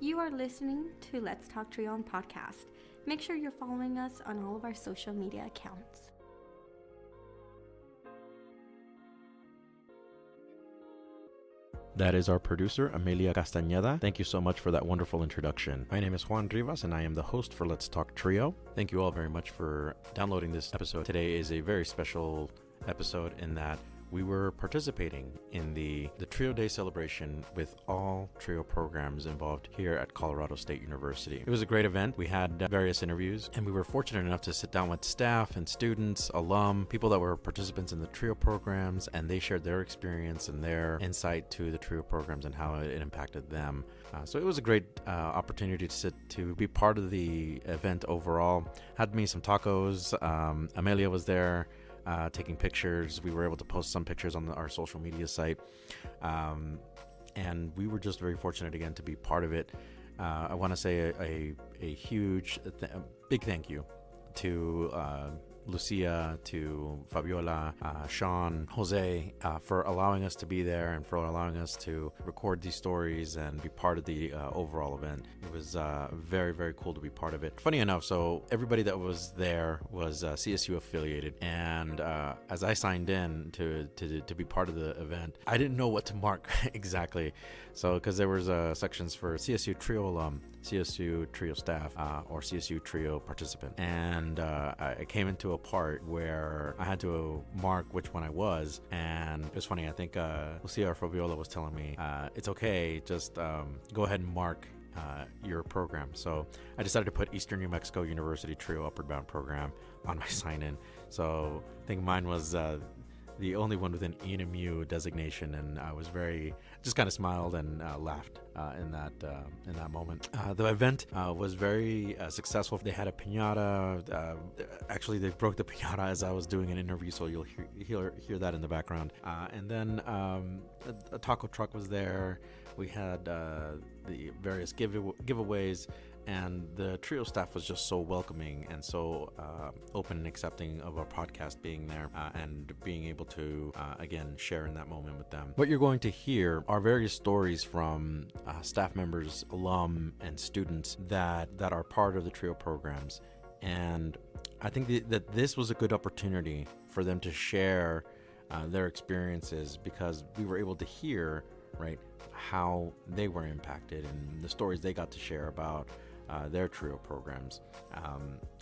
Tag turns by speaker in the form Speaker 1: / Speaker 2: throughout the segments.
Speaker 1: You are listening to Let's Talk Trio on podcast. Make sure you're following us on all of our social media accounts.
Speaker 2: That is our producer, Amelia Castaneda. Thank you so much for that wonderful introduction. My name is Juan Rivas, and I am the host for Let's Talk Trio. Thank you all very much for downloading this episode. Today is a very special episode in that we were participating in the Trio Day celebration with all Trio programs involved here at Colorado State University. It was a great event. We had various interviews, and we were fortunate enough to sit down with staff and students, alum, people that were participants in the Trio programs, and they shared their experience and their insight to the Trio programs and how it impacted them. So it was a great opportunity to be part of the event overall. Had me some tacos. Amelia was there. Taking pictures. We were able to post some pictures on our social media site, and we were just very fortunate again to be part of it. I want to say a huge, big thank you to Lucia, to Fabiola, Sean, Jose, for allowing us to be there and for allowing us to record these stories and be part of the overall event. It was very, very cool to be part of it. Funny enough, so everybody that was there was CSU affiliated, and as I signed in to be part of the event, I didn't know what to mark exactly. So because there was sections for CSU Trio alum, CSU Trio staff, or CSU Trio participant, and I came into a part where I had to mark which one I was, and it was funny. I think Lucia or Fabiola was telling me it's okay, just go ahead and mark your program. So I decided to put Eastern New Mexico University Trio Upward Bound program on my sign-in. So I think mine was the only one with an ENMU designation, and I was just kind of smiled and laughed in that moment. The event was very successful. They had a piñata. Actually, they broke the piñata as I was doing an interview, so you'll hear that in the background. And then a taco truck was there. We had the various giveaways. And the Trio staff was just so welcoming and so open and accepting of our podcast being there and being able to, again, share in that moment with them. What you're going to hear are various stories from staff members, alum, and students that are part of the Trio programs. And I think that this was a good opportunity for them to share their experiences, because we were able to hear, right, how they were impacted and the stories they got to share about their Trio programs,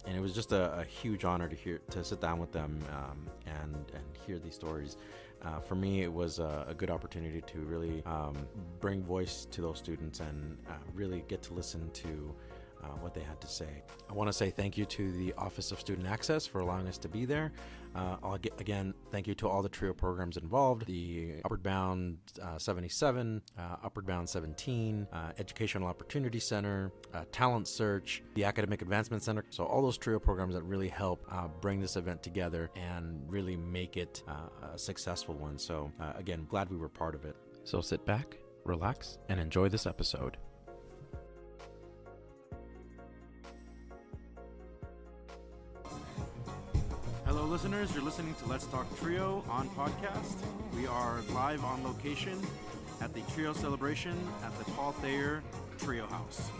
Speaker 2: and it was just a huge honor to sit down with them and hear these stories. For me, it was a good opportunity to really bring voice to those students and really get to listen to what they had to say. I want to say thank you to the Office of Student Access for allowing us to be there. Again, thank you to all the Trio programs involved, the Upward Bound 77, Upward Bound 17, Educational Opportunity Center, Talent Search, the Academic Advancement Center. So all those Trio programs that really help bring this event together and really make it a successful one. So again, glad we were part of it. So sit back, relax, and enjoy this episode.
Speaker 3: Hello listeners, you're listening to Let's Talk Trio on podcast. We are live on location at the Trio celebration at the Paul Thayer Trio House.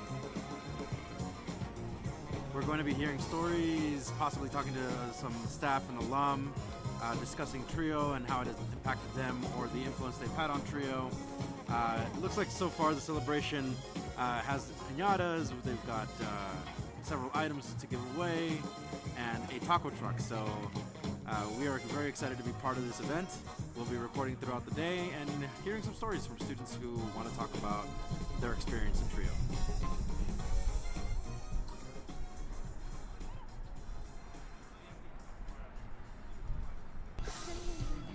Speaker 3: We're going to be hearing stories, possibly talking to some staff and alum, discussing Trio and how it has impacted them or the influence they've had on Trio. It looks like so far the celebration has piñatas. They've got several items to give away and a taco truck. So we are very excited to be part of this event. We'll be recording throughout the day and hearing some stories from students who want to talk about their experience in Trio.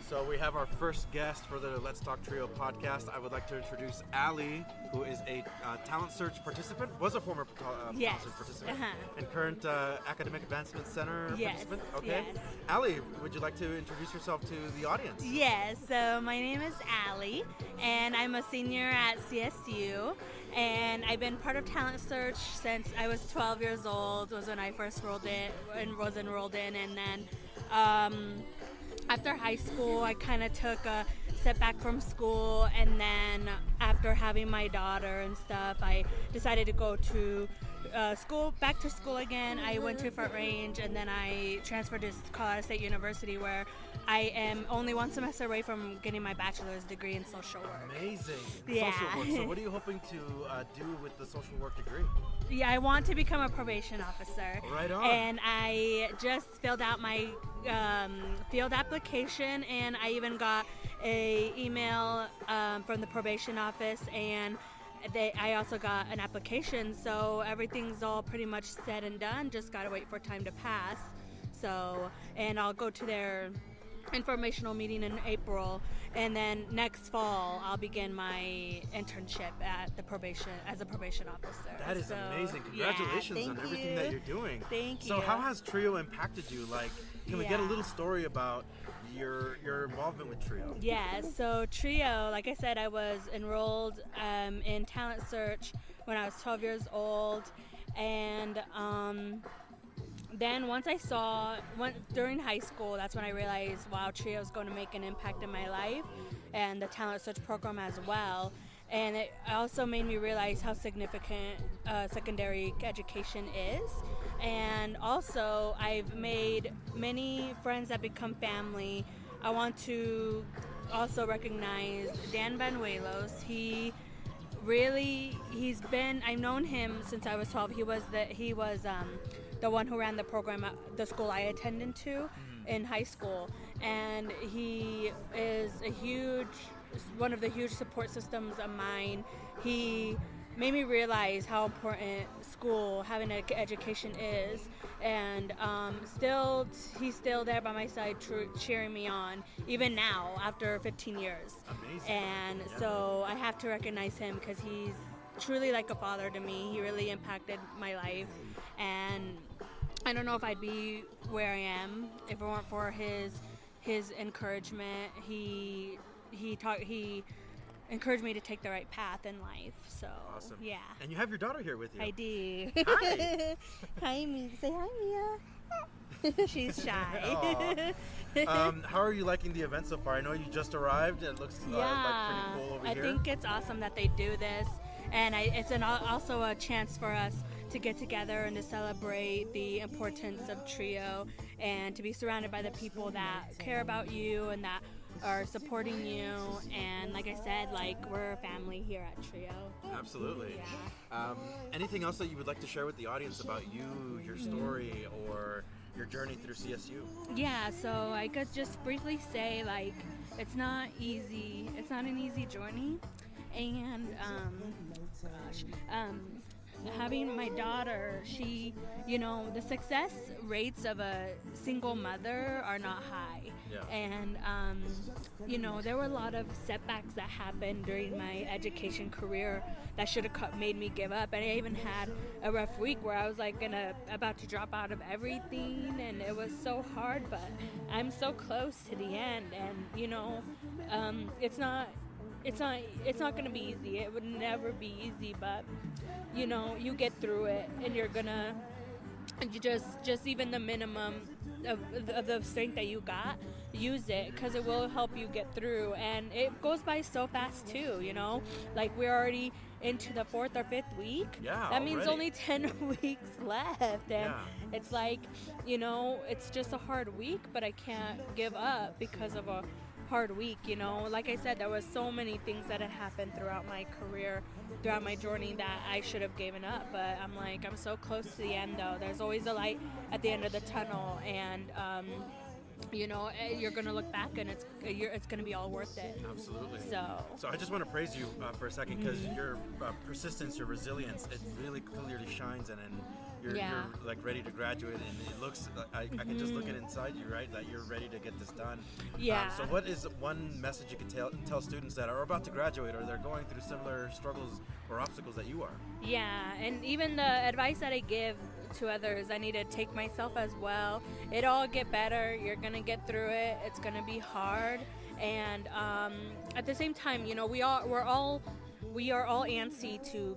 Speaker 3: So we have our first guest for the Let's Talk Trio podcast. I would like to introduce Ali, who is a talent search participant, was a former talent search participant, and current Academic Advancement Center participant. Okay.
Speaker 4: Yes.
Speaker 3: Ali, would you like to introduce yourself to the audience?
Speaker 4: Yes, so my name is Ali, and I'm a senior at CSU, and I've been part of Talent Search since I was 12 years old, was when I first was enrolled in, and then after high school, I kind of took a step back from school, and then after having my daughter and stuff, I decided to go to back to school again. I went to Front Range, and then I transferred to Colorado State University, where I am only one semester away from getting my bachelor's degree in social work.
Speaker 3: Amazing.
Speaker 4: Yeah.
Speaker 3: Social work. So what are you hoping to do with the social work degree?
Speaker 4: Yeah, I want to become a probation officer.
Speaker 3: Right on.
Speaker 4: And I just filled out my field application, and I even got a email from the probation office, and I also got an application. So everything's all pretty much said and done. Just gotta wait for time to pass. So, and I'll go to their informational meeting in April, and then next fall I'll begin my internship at the probation as a probation officer.
Speaker 3: That is amazing. Congratulations on everything that you're doing.
Speaker 4: Thank you.
Speaker 3: So how has TRIO impacted you? Like, can we get a little story about your involvement with TRIO?
Speaker 4: Yeah, so TRIO, like I said, I was enrolled in Talent Search when I was 12 years old, and then once I during high school, that's when I realized, wow, TRIO is going to make an impact in my life, and the Talent Search program as well. And it also made me realize how significant secondary education is. And also, I've made many friends that become family. I want to also recognize Dan Banuelos. I've known him since I was 12. He was the one who ran the program at the school I attended to in high school, and he is one of the huge support systems of mine. He made me realize how important having an education is, and he's still there by my side cheering me on, even now after 15 years.
Speaker 3: Amazing.
Speaker 4: And so I have to recognize him because he's truly like a father to me. He really impacted my life, and I don't know if I'd be where I am if it weren't for his encouragement. He encouraged me to take the right path in life. So
Speaker 3: awesome.
Speaker 4: Yeah.
Speaker 3: And you have your daughter here with you.
Speaker 4: I do.
Speaker 3: Hi.
Speaker 4: Hi, Mia. Say hi, Mia. She's shy.
Speaker 3: How are you liking the event so far? I know you just arrived. It looks like pretty cool over here.
Speaker 4: I think it's awesome that they do this, and it's also a chance for us to get together and to celebrate the importance of TRIO, and to be surrounded by the people that care about you and that are supporting you. And like I said, we're a family here at TRIO.
Speaker 3: Absolutely.
Speaker 4: Yeah.
Speaker 3: Anything else that you would like to share with the audience about you, your story, or your journey through CSU?
Speaker 4: Yeah, so I could just briefly say, it's not easy. It's not an easy journey, and having my daughter, the success rates of a single mother are not high.
Speaker 3: Yeah.
Speaker 4: And, there were a lot of setbacks that happened during my education career that should have made me give up. And I even had a rough week where I was about to drop out of everything, and it was so hard, but I'm so close to the end. And, it's not going to be easy. It would never be easy, but you get through it, and you just even the minimum of the strength that you got, use it, because it will help you get through. And it goes by so fast too, we're already into the 4th or 5th week.
Speaker 3: Yeah,
Speaker 4: that means
Speaker 3: already.
Speaker 4: only 10 weeks left, and it's it's just a hard week, but I can't give up because of a hard week. Like I said, there was so many things that had happened throughout my career, throughout my journey, that I should have given up, but I'm so close to the end, though. There's always a light at the end of the tunnel, and you're gonna look back, and it's gonna be all worth it.
Speaker 3: Absolutely.
Speaker 4: So
Speaker 3: I just want to praise you for a second, because your persistence, your resilience, it really clearly shines, and you're ready to graduate, and it looks, I can just look at inside you, right, that you're ready to get this done.
Speaker 4: Yeah.
Speaker 3: So what is one message you could tell students that are about to graduate, or they're going through similar struggles or obstacles that you are?
Speaker 4: Yeah, and even the advice that I give to others, I need to take myself as well. It'll all get better. You're gonna get through it. It's gonna be hard, and at the same time, we are all antsy to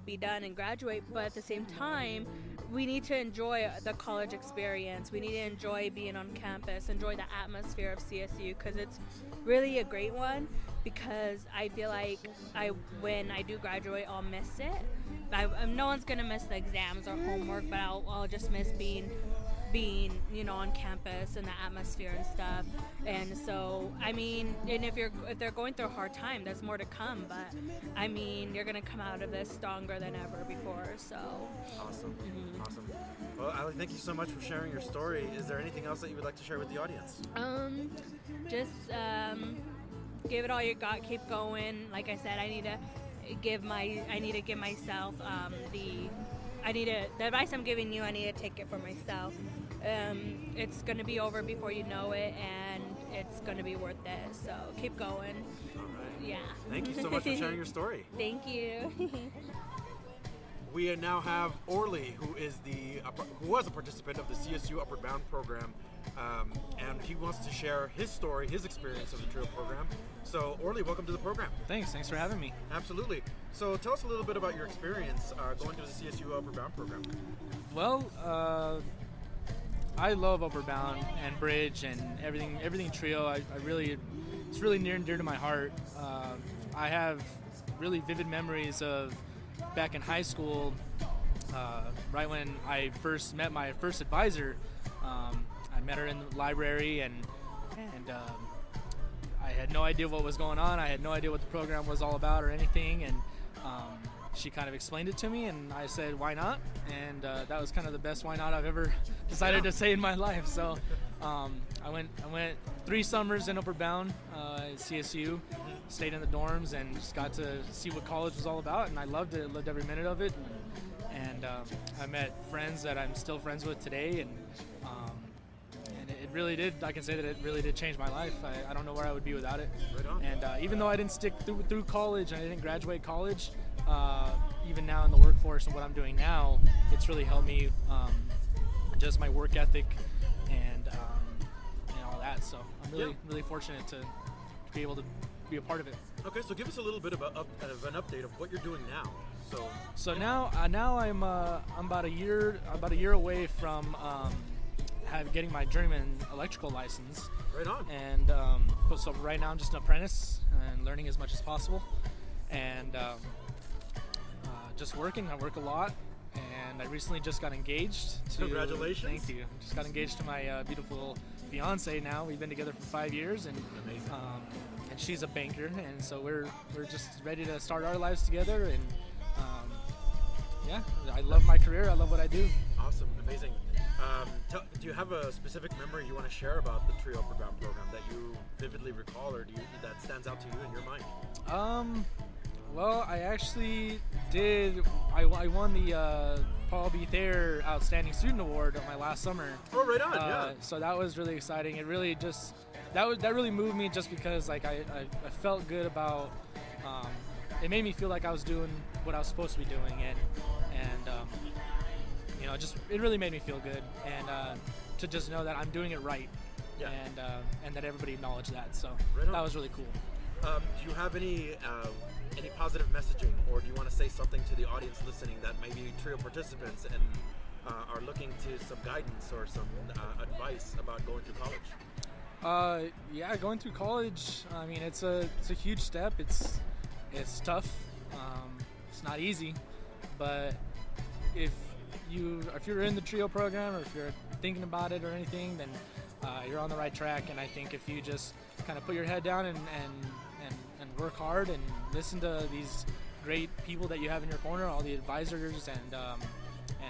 Speaker 4: be done and graduate, but at the same time, we need to enjoy the college experience. We need to enjoy being on campus, enjoy the atmosphere of CSU, because it's really a great one. because I feel like when I do graduate, I'll miss it. No one's gonna miss the exams or homework, but I'll just miss being on campus and the atmosphere and stuff. And so and if they're going through a hard time, there's more to come, but you're gonna come out of this stronger than ever before. So
Speaker 3: awesome. Well, Ali, thank you so much for sharing your story. Is there anything else that you would like to share with the audience?
Speaker 4: Just give it all you got, keep going. Like I said, I need to give myself the advice I'm giving you, I need to take it for myself. It's going to be over before you know it, and it's going to be worth it. So keep going.
Speaker 3: All right.
Speaker 4: Yeah.
Speaker 3: Thank you so much for sharing your story.
Speaker 4: Thank you.
Speaker 3: We now have Orly, who was a participant of the CSU Upward Bound program, and he wants to share his story, his experience of the TRIO program. So, Orly, welcome to the program.
Speaker 5: Thanks for having me.
Speaker 3: Absolutely. So, tell us a little bit about your experience going through the CSU Upward Bound program.
Speaker 5: Well, I love Upward Bound and Bridge and everything TRIO. It's really near and dear to my heart. I have really vivid memories of back in high school, right when I first met my first advisor. I met her in the library, and I had no idea what was going on. I had no idea what the program was all about or anything, and she kind of explained it to me, and I said, why not? And that was kind of the best why not I've ever decided to say in my life. So I went 3 summers in Upward Bound at CSU, stayed in the dorms, and just got to see what college was all about, and I loved it. Loved every minute of it, and I met friends that I'm still friends with today, and it really did. I can say that it really did change my life. I don't know where I would be without it.
Speaker 3: Right on.
Speaker 5: And even though I didn't stick through college and I didn't graduate college, even now in the workforce and what I'm doing now, it's really helped me just my work ethic and all that. So I'm really fortunate to be able to be a part of it.
Speaker 3: Okay, so give us a little bit of an update of what you're doing now.
Speaker 5: So now I'm about a year away from getting my journeyman electrical license.
Speaker 3: Right on.
Speaker 5: And so right now I'm just an apprentice and learning as much as possible, and just working. I work a lot, and I recently just got engaged.
Speaker 3: Congratulations.
Speaker 5: Thank you. Just got engaged to my beautiful fiance now. We've been together for 5 years, and
Speaker 3: amazing.
Speaker 5: And she's a banker, and so we're just ready to start our lives together. And I love my career. I love what I do.
Speaker 3: Awesome, amazing. Do you have a specific memory you want to share about the TRIO Upward Bound program that you vividly recall, or that stands out to you in your mind?
Speaker 5: Well, I actually did. I won the Paul B. Thayer Outstanding Student Award on my last summer.
Speaker 3: Oh, right on, yeah.
Speaker 5: So that was really exciting. It really just that really moved me, just because I felt good about. It made me feel like I was doing what I was supposed to be doing, and it really made me feel good, and to just know that I'm doing it right,
Speaker 3: yeah.
Speaker 5: And that everybody acknowledged that. So
Speaker 3: right
Speaker 5: that was really cool.
Speaker 3: Do you have any positive messaging, or do you want to say something to the audience listening that may be TRIO participants and are looking to some guidance or some advice about going through college?
Speaker 5: Going through college. I mean, it's a huge step. It's tough. It's not easy, but if you're in the TRIO program, or if you're thinking about it or anything, then you're on the right track. And I think if you just kind of put your head down and work hard and listen to these great people that you have in your corner, all the advisors and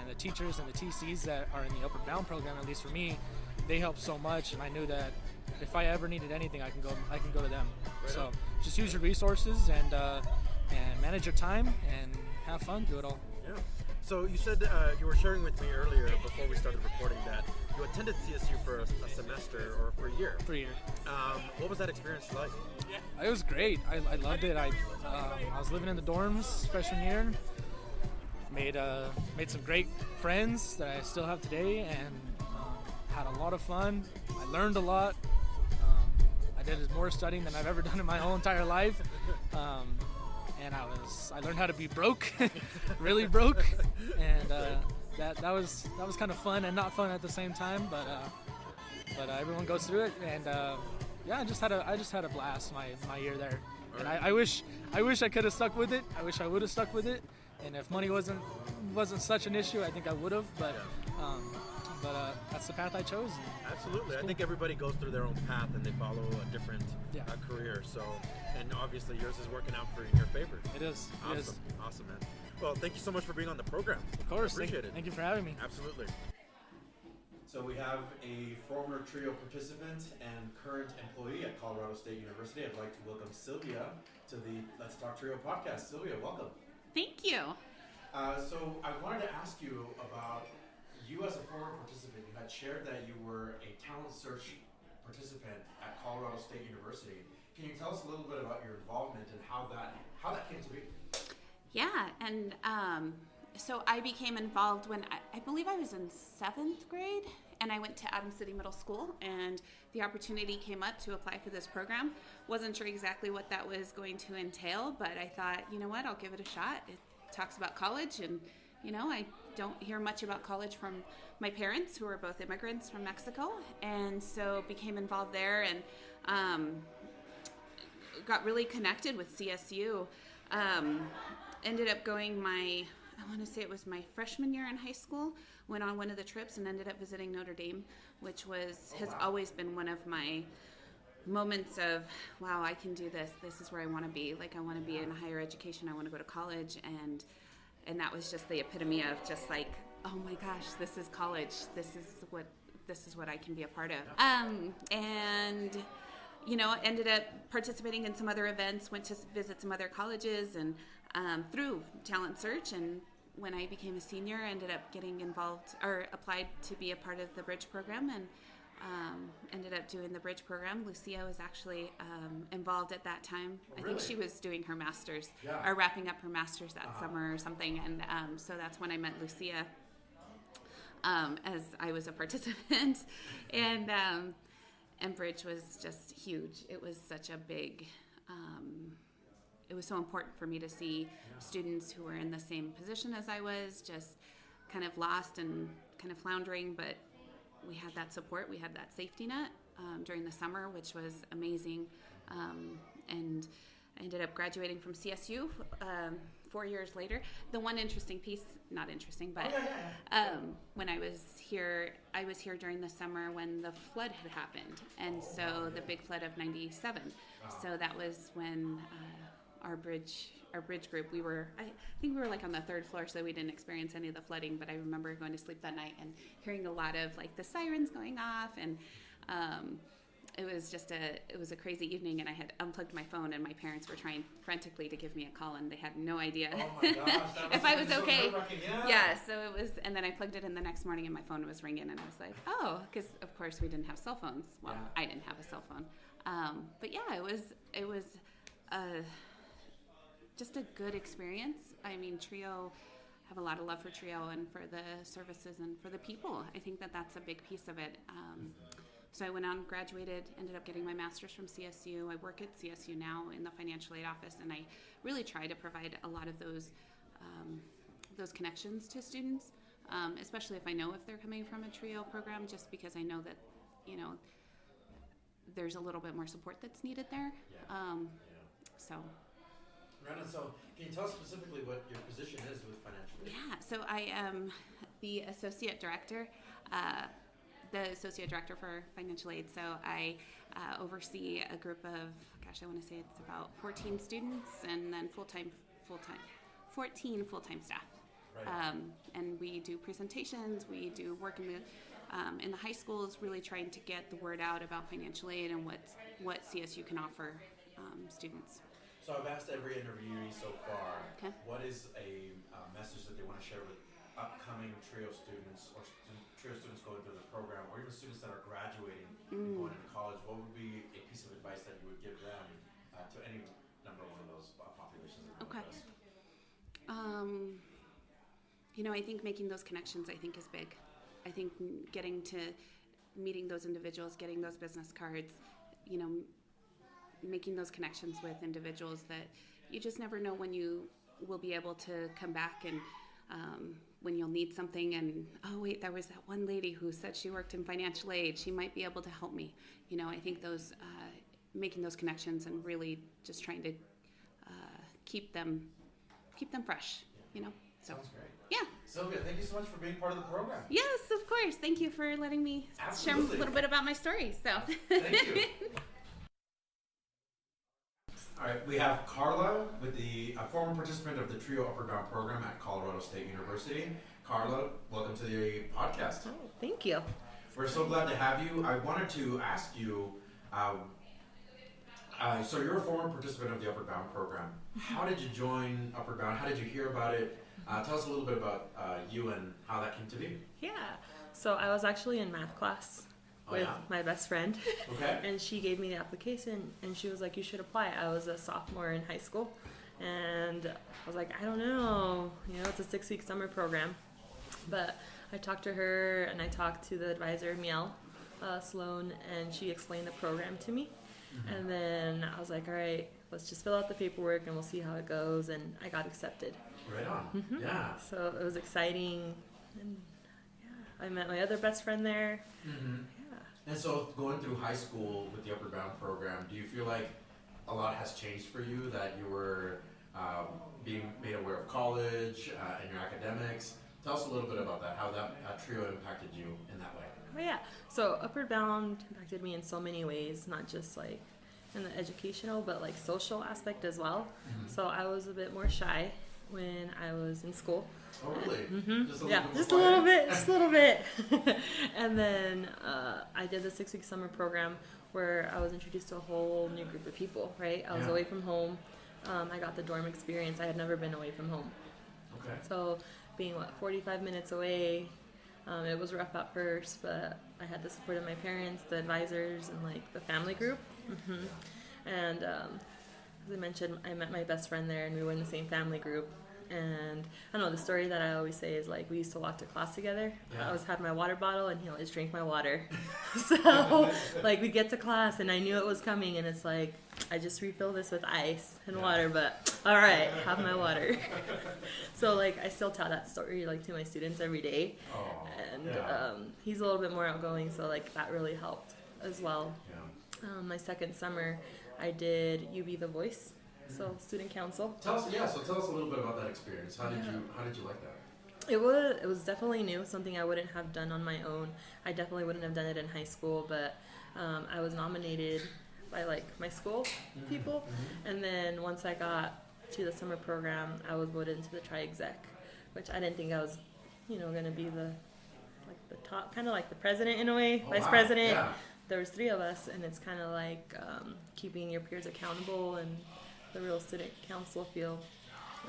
Speaker 5: the teachers and the TCs that are in the Upward Bound program, at least for me, they help so much. And I knew that if I ever needed anything, I can go to them.
Speaker 3: Right
Speaker 5: so
Speaker 3: on.
Speaker 5: just use your resources and manage your time and have fun through it all.
Speaker 3: Yeah. So you said you were sharing with me earlier before we started recording that you attended CSU for a semester or for a year.
Speaker 5: For a year.
Speaker 3: What was that experience like?
Speaker 5: It was great. I loved it. I was living in the dorms freshman year. Made some great friends that I still have today, and had a lot of fun. I learned a lot. I did more studying than I've ever done in my whole entire life. And I learned how to be broke, really broke, and that was kind of fun and not fun at the same time. But everyone goes through it, and I just had a blast my year there. And I wish I could have stuck with it. I wish I would have stuck with it. And if money wasn't such an issue, I think I would have. But that's the path I chose.
Speaker 6: Absolutely.
Speaker 5: Cool.
Speaker 6: I think everybody goes through their own path and they follow a different career. So, and obviously yours is working out in your favor.
Speaker 5: It is.
Speaker 6: Awesome.
Speaker 5: It is.
Speaker 6: Awesome, man. Well, thank you so much for being on the program.
Speaker 5: Of course.
Speaker 6: Appreciate it.
Speaker 5: Thank you for having me.
Speaker 6: Absolutely.
Speaker 2: So we have a former trio participant and current employee at Colorado State University. I'd like to welcome Sylvia to the Let's Talk Trio podcast. Sylvia, welcome.
Speaker 7: Thank you.
Speaker 2: So I wanted to ask you about you as a former participant. You had shared that you were a talent search participant at Colorado State University. Can you tell us a little bit about your involvement and how that came to be?
Speaker 7: Yeah, and so I became involved when I believe I was in 7th grade, and I went to Adams City Middle School, and the opportunity came up to apply for this program. Wasn't sure exactly what that was going to entail, but I thought, you know what, I'll give it a shot. It talks about college, and I don't hear much about college from my parents, who are both immigrants from Mexico, and so became involved there and got really connected with CSU. Ended up going I want to say it was my freshman year in high school, went on one of the trips and ended up visiting Notre Dame, which has always been one of my moments of, wow, I can do this. This is where I want to be. Like, I want to be in higher education. I want to go to college. And that was just the epitome of just like, oh my gosh, this is college. This is what I can be a part of. And ended up participating in some other events, went to visit some other colleges, and through talent search. And when I became a senior, ended up getting involved or applied to be a part of the bridge program, and ended up doing the bridge program. Lucia was actually involved at that time.
Speaker 2: Oh,
Speaker 7: I think she was doing her master's or wrapping up her master's that summer or something. And so that's when I met Lucia as I was a participant. And bridge was just huge. It was such a big, it was so important for me to see students who were in the same position as I was, just kind of lost and kind of floundering, but we had that support, we had that safety net during the summer, which was amazing. And I ended up graduating from CSU 4 years later. The one interesting piece, not interesting, but when I was here during the summer when the flood had happened. And so the big flood of 97. So that was when our bridge group, I think we were like on the 3rd floor, so we didn't experience any of the flooding, but I remember going to sleep that night and hearing a lot of like the sirens going off, and it was a crazy evening, and I had unplugged my phone, and my parents were trying frantically to give me a call, and they had no idea if I was okay. So it was, and then I plugged it in the next morning, and my phone was ringing, and I was like, oh, because of course we didn't have cell phones. Well, I didn't have a cell phone, but yeah, it was just a good experience. I mean, Trio, I have a lot of love for Trio and for the services and for the people. I think that that's a big piece of it. So I went on, graduated, ended up getting my master's from CSU. I work at CSU now in the financial aid office, and I really try to provide a lot of those connections to students, especially if I know if they're coming from a Trio program, just because I know that, there's a little bit more support that's needed there. So.
Speaker 2: Brandon, so can you tell us specifically what your position is with financial aid?
Speaker 7: Yeah, so I am the associate director for financial aid. So I oversee a group of, I want to say it's about 14 students, and then 14 full-time staff. Right. And we do presentations, we do work in the high schools, really trying to get the word out about financial aid and what CSU can offer students.
Speaker 2: So I've asked every interviewee so far, what is a message that they want to share with upcoming Trio students or Trio students going through the program, or even students that are graduating and going into college? What would be a piece of advice that you would give them to any number one of those populations?
Speaker 7: I think making those connections, I think, is big. I think getting to meeting those individuals, getting those business cards, making those connections with individuals that you just never know when you will be able to come back, and when you'll need something, and oh wait, there was that one lady who said she worked in financial aid, she might be able to help me. I think those making those connections and really just trying to keep them fresh, you know. So,
Speaker 2: Sounds great.
Speaker 7: yeah.
Speaker 2: Sylvia, thank you so much for being part of the program.
Speaker 7: Yes, of course. Thank you for letting me share a little bit about my story. So,
Speaker 2: Thank you. All right, we have Carla with the former participant of the Trio Upper Bound program at Colorado State University. Carla, welcome to the podcast.
Speaker 8: Oh, thank you.
Speaker 2: We're so glad to have you. I wanted to ask you, so you're a former participant of the Upper Bound program. How did you join Upper Bound? How did you hear about it? Tell us a little bit about you and how that came to be.
Speaker 8: Yeah. So I was actually in math class with my best friend.
Speaker 2: Okay.
Speaker 8: And she gave me the application and she was like, you should apply. I was a sophomore in high school. And I was like, I don't know. You know, it's a 6-week summer program. But I talked to her and I talked to the advisor, Miel Sloan, and she explained the program to me. Mm-hmm. And then I was like, all right, let's just fill out the paperwork and we'll see how it goes. And I got accepted.
Speaker 2: Right on.
Speaker 8: Mm-hmm.
Speaker 2: Yeah.
Speaker 8: So it was exciting. And yeah, I met my other best friend there.
Speaker 2: Mm-hmm.
Speaker 8: Yeah.
Speaker 2: And so going through high school with the Upper Bound program, do you feel like a lot has changed for you, that you were being made aware of college and your academics? Tell us a little bit about that, how that trio impacted you in that way.
Speaker 8: Oh yeah, so Upward Bound impacted me in so many ways, not just like in the educational, but like social aspect as well. Mm-hmm. So I was a bit more shy when I was in school.
Speaker 2: Oh really?
Speaker 8: Mm-hmm.
Speaker 2: Just a little
Speaker 8: bit. And then I did the 6-week summer program where I was introduced to a whole new group of people, right? I was away from home. I got the dorm experience. I had never been away from home.
Speaker 2: Okay.
Speaker 8: So being 45 minutes away, it was rough at first, but I had the support of my parents, the advisors, and like the family group. Mm-hmm. And as I mentioned, I met my best friend there, and we were in the same family group. And I don't know, the story that I always say is like we used to walk to class together. I always had my water bottle, and he always drank my water. So like we'd get to class, and I knew it was coming, and it's like I just refill this with ice and water, but all right, have my water. So like I still tell that story like to my students every day. And he's a little bit more outgoing, so like that really helped as well. My second summer, I did UB The Voice, so student council.
Speaker 2: Tell us a little bit about that experience. How did you like that?
Speaker 8: It was definitely new, something I wouldn't have done on my own. I definitely wouldn't have done it in high school, but I was nominated by like my school people, and then once I got to the summer program, I was voted into the tri-exec, which I didn't think I was, going to be the top, kind of like the president in a way, vice president. Yeah. There was 3 of us, and it's kind of like keeping your peers accountable and the real student council feel,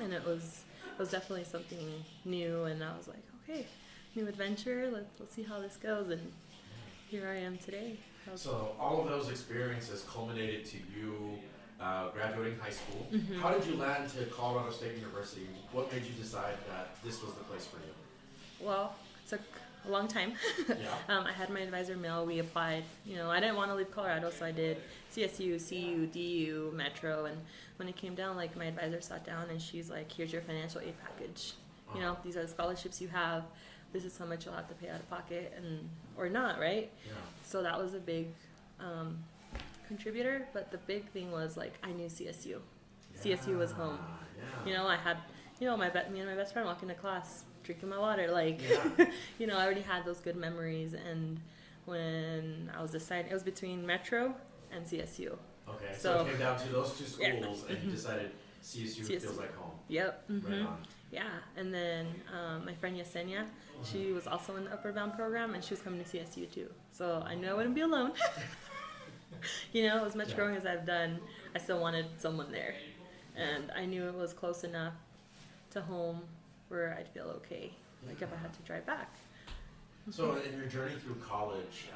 Speaker 8: and it was definitely something new, and I was like, okay, new adventure, let's see how this goes, and here I am today.
Speaker 2: So all of those experiences culminated to you graduating high school. Mm-hmm. How did you land to Colorado State University? What made you decide that this was the place for you?
Speaker 8: Well, it took a long time. I had my advisor Mel. We applied. I didn't want to leave Colorado, so I did CSU, CU, DU, Metro, and when it came down, like my advisor sat down and she's like, "Here's your financial aid package. These are the scholarships you have. This is how much you'll have to pay out of pocket, or not, right?" Yeah. So that was a big contributor, but the big thing was like I knew CSU. CSU was home. Yeah. I had me and my best friend walking to class, drinking my water, like I already had those good memories. And when I was deciding, it was between Metro and CSU.
Speaker 2: Okay, so it came down to those 2 schools, and you decided CSU feels like home.
Speaker 8: Yep. Mm-hmm.
Speaker 2: Right on.
Speaker 8: Yeah, and then my friend Yesenia, she was also in the Upper Bound program, and she was coming to CSU too. So I knew I wouldn't be alone. As much growing as I've done, I still wanted someone there. And I knew it was close enough to home where I'd feel okay, like if I had to drive back.
Speaker 2: So in your journey through college,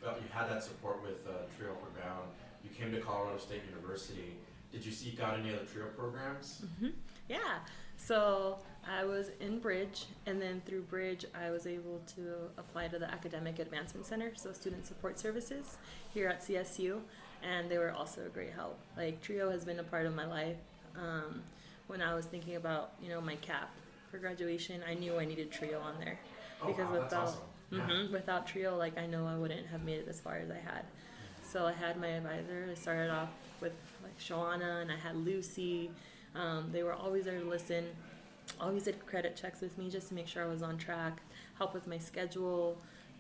Speaker 2: you had that support with Trio Upper Bound. You came to Colorado State University. Did you seek out any other Trio programs?
Speaker 8: Mm-hmm. Yeah. So I was in Bridge, and then through Bridge, I was able to apply to the Academic Advancement Center, so Student Support Services here at CSU, and they were also a great help. Like Trio has been a part of my life. When I was thinking about, my cap for graduation, I knew I needed Trio on there. Because
Speaker 2: that's awesome.
Speaker 8: Without Trio, like I know I wouldn't have made it as far as I had. So I had my advisor. I started off with like Shawana, and I had Lucy. They were always there to listen. Always did credit checks with me just to make sure I was on track. Help with my schedule.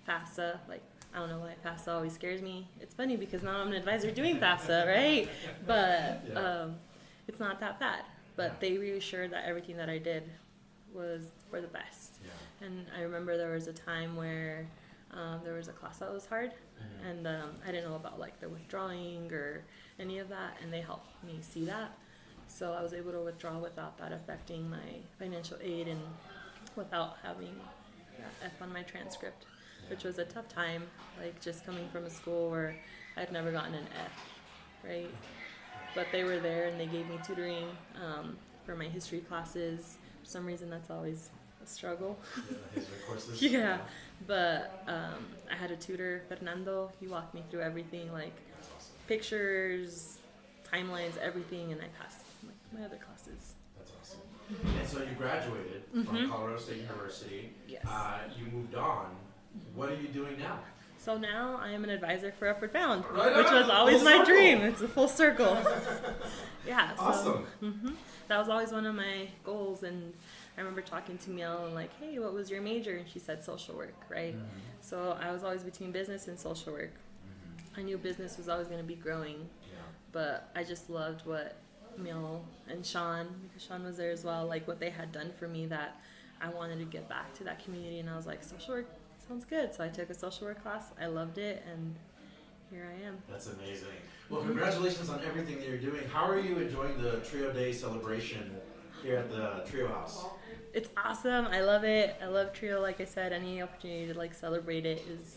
Speaker 8: FAFSA, like, I don't know why FAFSA always scares me. It's funny because now I'm an advisor doing FAFSA, right? But it's not that bad. But they reassured that everything that I did was for the best. Yeah. And I remember there was a time where there was a class that was hard, and I didn't know about like the withdrawing or any of that, and they helped me see that. So I was able to withdraw without that affecting my financial aid and without having that F on my transcript, which was a tough time, like just coming from a school where I'd never gotten an F, right? But they were there and they gave me tutoring for my history classes. For some reason, that's always a struggle.
Speaker 2: History courses.
Speaker 8: Yeah, but I had a tutor, Fernando. He walked me through everything, like pictures, timelines, everything, and I passed like my other classes.
Speaker 2: That's awesome. And so you graduated from Colorado State University.
Speaker 8: Yes.
Speaker 2: You moved on. What are you doing now?
Speaker 8: So now I am an advisor for Upward Bound,
Speaker 2: Right
Speaker 8: which
Speaker 2: on.
Speaker 8: was always
Speaker 2: Full
Speaker 8: my
Speaker 2: circle.
Speaker 8: dream. It's a full circle. Yeah.
Speaker 2: Awesome.
Speaker 8: So, that was always one of my goals, and I remember talking to Mel and like, hey, what was your major? And she said social work, right? So I was always between business and social work. I knew business was always going to be growing, but I just loved what Mel and Sean, because Sean was there as well, like what they had done for me, that I wanted to give back to that community, and I was like, social work sounds good. So I took a social work class. I loved it, and here I am.
Speaker 2: That's amazing. Well, congratulations on everything that you're doing. How are you enjoying the Trio Day celebration here at the Trio House?
Speaker 8: It's awesome. I love it. I love Trio. Like I said, any opportunity to like celebrate it is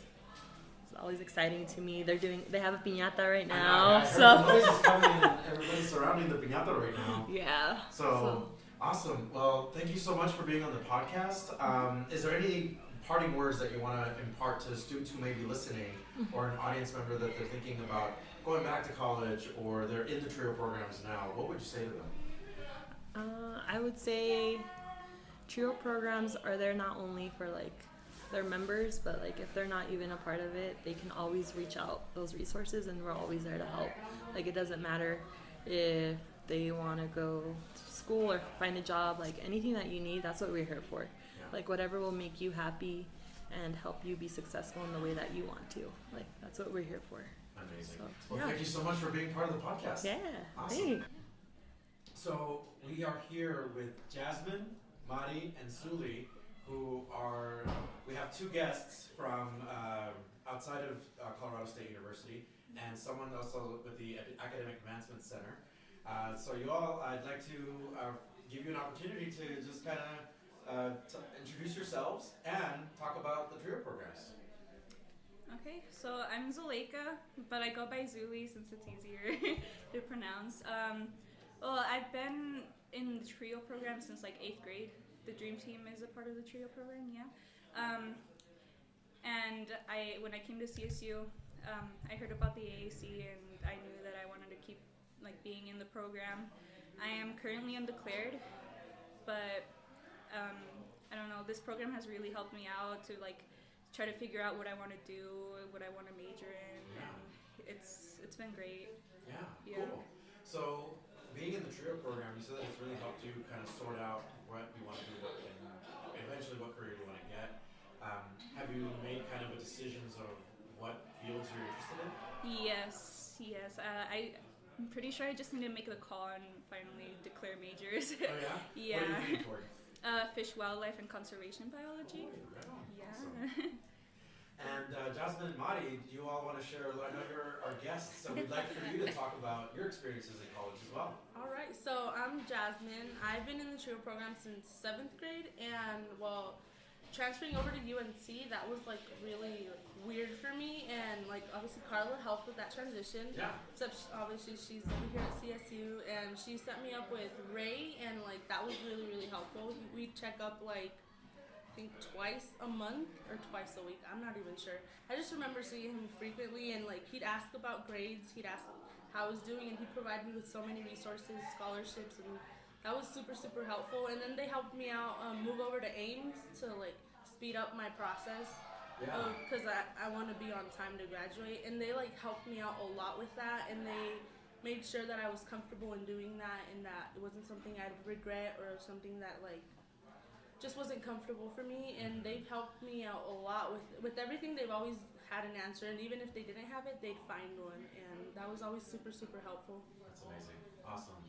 Speaker 8: always exciting to me. They have a piñata right now.
Speaker 2: The noise is coming and everybody's surrounding the piñata right now.
Speaker 8: Yeah.
Speaker 2: So awesome. Well, thank you so much for being on the podcast. Is there any parting words that you want to impart to students who may be listening, or an audience member that they're thinking about going back to college, or they're in the Trio programs now? What would you say to them?
Speaker 8: I would say Trio programs are there not only for like their members, but like if they're not even a part of it, they can always reach out those resources, and we're always there to help. Like it doesn't matter if they want to go to school or find a job, like anything that you need, that's what we're here for. Like whatever will make you happy and help you be successful in the way that you want to. Like that's what we're here for.
Speaker 2: Amazing.
Speaker 8: So,
Speaker 2: well, thank you so much for being part of the podcast.
Speaker 8: Yeah.
Speaker 2: Awesome.
Speaker 8: Thanks.
Speaker 6: So we are here with Jasmine, Maudie, and Zuli, we have two guests from outside of Colorado State University, and someone also with the Academic Advancement Center. So you all, I'd like to give you an opportunity to just kind of introduce yourselves and talk about the Trio programs.
Speaker 9: Okay, so I'm Zulitza, but I go by Zuli since it's easier to pronounce. Well, I've been in the Trio program since like 8th grade. The Dream Team is a part of the Trio program, yeah. And when I came to CSU, I heard about the AAC, and I knew that I wanted to keep like being in the program. I am currently undeclared, but I don't know. This program has really helped me out to like try to figure out what I want to do, what I want to major in, and it's been great.
Speaker 2: Yeah, cool. So being in the Trio program, you said that it's really helped you kind of sort out what you want to do and eventually what career you want to get. Have you made kind of a decisions of what fields you're interested in?
Speaker 9: Yes. I'm pretty sure I just need to make the call and finally declare majors.
Speaker 2: Oh yeah?
Speaker 9: Yeah.
Speaker 2: What are you leaning toward?
Speaker 9: Fish, wildlife, and conservation biology.
Speaker 2: Right on.
Speaker 9: Yeah.
Speaker 2: Awesome. And Jasmine and Maudie, you all want to share, I know you're our guests, so we'd like for you to talk about your experiences in college as well.
Speaker 10: All right, so I'm Jasmine. I've been in the Trio program since 7th grade, and well, transferring over to UNC, that was like really weird for me, and like obviously Carla helped with that transition.
Speaker 2: Yeah.
Speaker 10: Except obviously she's over here at CSU, and she set me up with Ray, and like that was really, really helpful. We check up like I think twice a month or twice a week. I'm not even sure. I just remember seeing him frequently, and like he'd ask about grades, he'd ask how I was doing, and he'd provide me with so many resources, scholarships, and that was super, super helpful. And then they helped me out move over to Ames to like speed up my process. because I want to be on time to graduate, and they like helped me out a lot with that, and they made sure that I was comfortable in doing that, and that it wasn't something I'd regret or something that like just wasn't comfortable for me. And they've helped me out a lot with everything. They've always had an answer, and even if they didn't have it, they'd find one, and that was always super, super helpful.
Speaker 6: That's amazing. Awesome.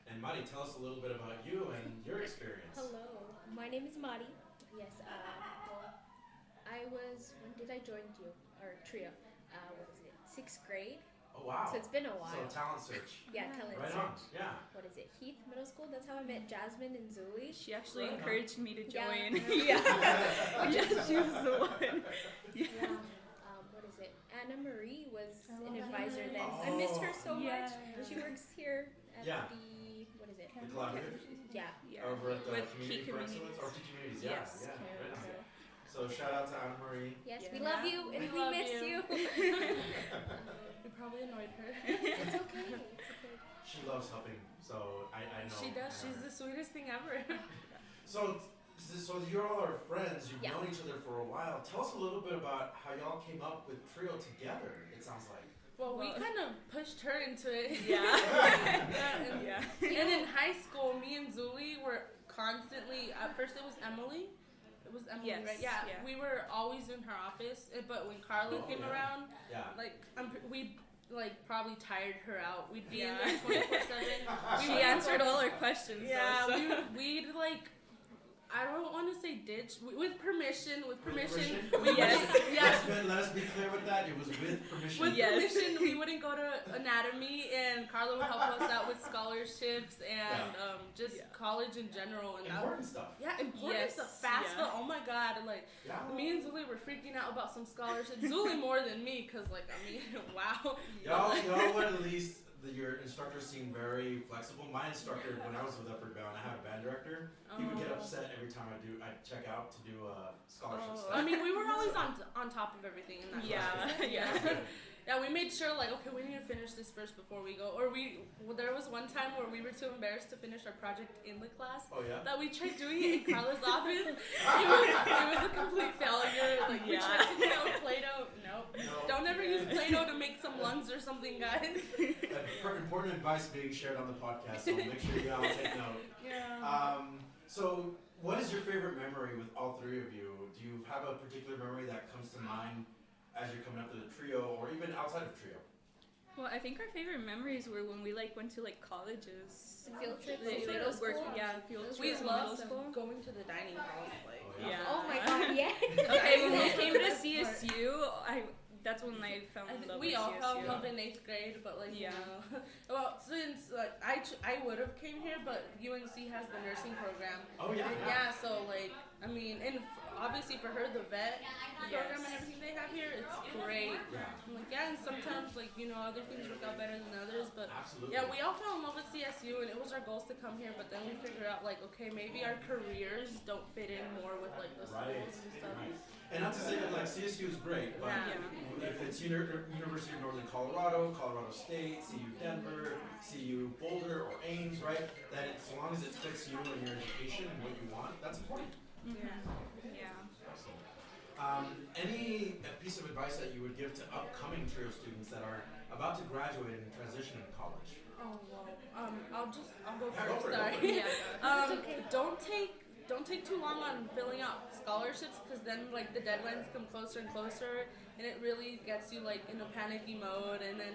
Speaker 6: And Maudie, tell us a little bit about you and your experience.
Speaker 11: Hello, my name is Maudie. Yes, when did I join trio? What is it, 6th grade?
Speaker 6: Oh, wow.
Speaker 11: So it's been a while.
Speaker 6: So talent search.
Speaker 11: Yeah, talent
Speaker 6: right
Speaker 11: search.
Speaker 6: On. Yeah.
Speaker 11: What is it, Heath Middle School? That's how I met Jasmine and Zuli.
Speaker 9: She actually encouraged me to join.
Speaker 11: Yeah.
Speaker 9: Yeah, she was the one.
Speaker 11: Yeah. What is it? Anna Marie was an advisor then. I miss her so much. She works here at the, what is it?
Speaker 6: The collaborative?
Speaker 11: Yeah.
Speaker 6: Over at the
Speaker 9: With
Speaker 6: Community
Speaker 9: Key
Speaker 6: for
Speaker 9: Communities.
Speaker 6: Excellence or Key Communities.
Speaker 9: Yes.
Speaker 6: Yeah. Right on. So shout out to Anna Marie.
Speaker 11: Yes, we love you and we
Speaker 10: love
Speaker 11: miss you.
Speaker 10: We probably annoyed her.
Speaker 11: It's okay.
Speaker 6: She loves helping, so I know.
Speaker 10: She does. She's the sweetest thing ever.
Speaker 6: So you're all our friends. You've known each other for a while. Tell us a little bit about how y'all came up with Trio together. It sounds like.
Speaker 10: Well, we kind of pushed her into it.
Speaker 9: Yeah.
Speaker 10: And in high school, me and Zuli were constantly. At first, it was Emily. It was Emily, right? Yeah. We were always in her office, but when Carla came around, like we probably tired her out. We'd be in there 24/7.
Speaker 9: She answered all our questions.
Speaker 10: Yeah,
Speaker 9: so.
Speaker 10: we'd like. I don't want to say ditch. With permission.
Speaker 6: Yes. Let us be clear with that. It was with permission.
Speaker 10: With permission, we wouldn't go to anatomy, and Carla would help us out with scholarships and just college in general. And
Speaker 6: important stuff.
Speaker 10: Yeah, important stuff. FAFSA. Oh my God! Like me and Zuli were freaking out about some scholarships. Zuli more than me, cause like I mean, wow.
Speaker 6: Y'all would at least. Your instructors seem very flexible. My instructor, when I was with Upward Bound, I had a band director. He would get upset every time I check out to do scholarship stuff.
Speaker 10: I mean, we were always on top of everything in that class. Yeah, we made sure, like, okay, we need to finish this first before we go. Or there was one time where we were too embarrassed to finish our project in the class.
Speaker 6: Oh, yeah?
Speaker 10: That we tried doing it in Carla's office. It was a complete failure. Like, we tried to do it with Play-Doh. Nope. No. Don't ever use Play-Doh to make some lungs or something, guys.
Speaker 6: Important advice being shared on the podcast, so make sure you all take note.
Speaker 10: Yeah.
Speaker 6: So, what is your favorite memory with all three of you? Do you have a particular memory that comes to mind as you're coming up to the trio, or even outside of trio?
Speaker 9: Well, I think our favorite memories were when we went to colleges.
Speaker 11: Field trips.
Speaker 9: Field trips.
Speaker 10: We loved going to the dining halls. Like,
Speaker 11: Oh my God, yeah.
Speaker 9: Okay, when we came to CSU, that's when I fell in love with CSU.
Speaker 10: We all fell in love in 8th grade, but like you know, well, since like I would have came here, but UNC has the nursing program.
Speaker 6: Oh yeah.
Speaker 10: Yeah, so like I mean, and obviously for her the vet program and everything they have here, it's great. I'm like and sometimes like you know other things work out better than others, but we all fell in love with CSU, and it was our goals to come here. But then we figured out like okay, maybe our careers don't fit in more with like the schools and stuff.
Speaker 6: And not to say that like CSU is great, but if it's University of Northern Colorado, Colorado State, CU Denver, CU Boulder, or Ames, right? That as long as it fits you and your education and what you want, that's important. Any piece of advice that you would give to upcoming trio students that are about to graduate and transition into college?
Speaker 10: Oh well, I'll go
Speaker 6: Yeah,
Speaker 10: first.
Speaker 6: go for
Speaker 10: Sorry.
Speaker 6: it.
Speaker 10: Don't take too long on filling out scholarships, because then like the deadlines come closer and closer, and it really gets you like in a panicky mode, and then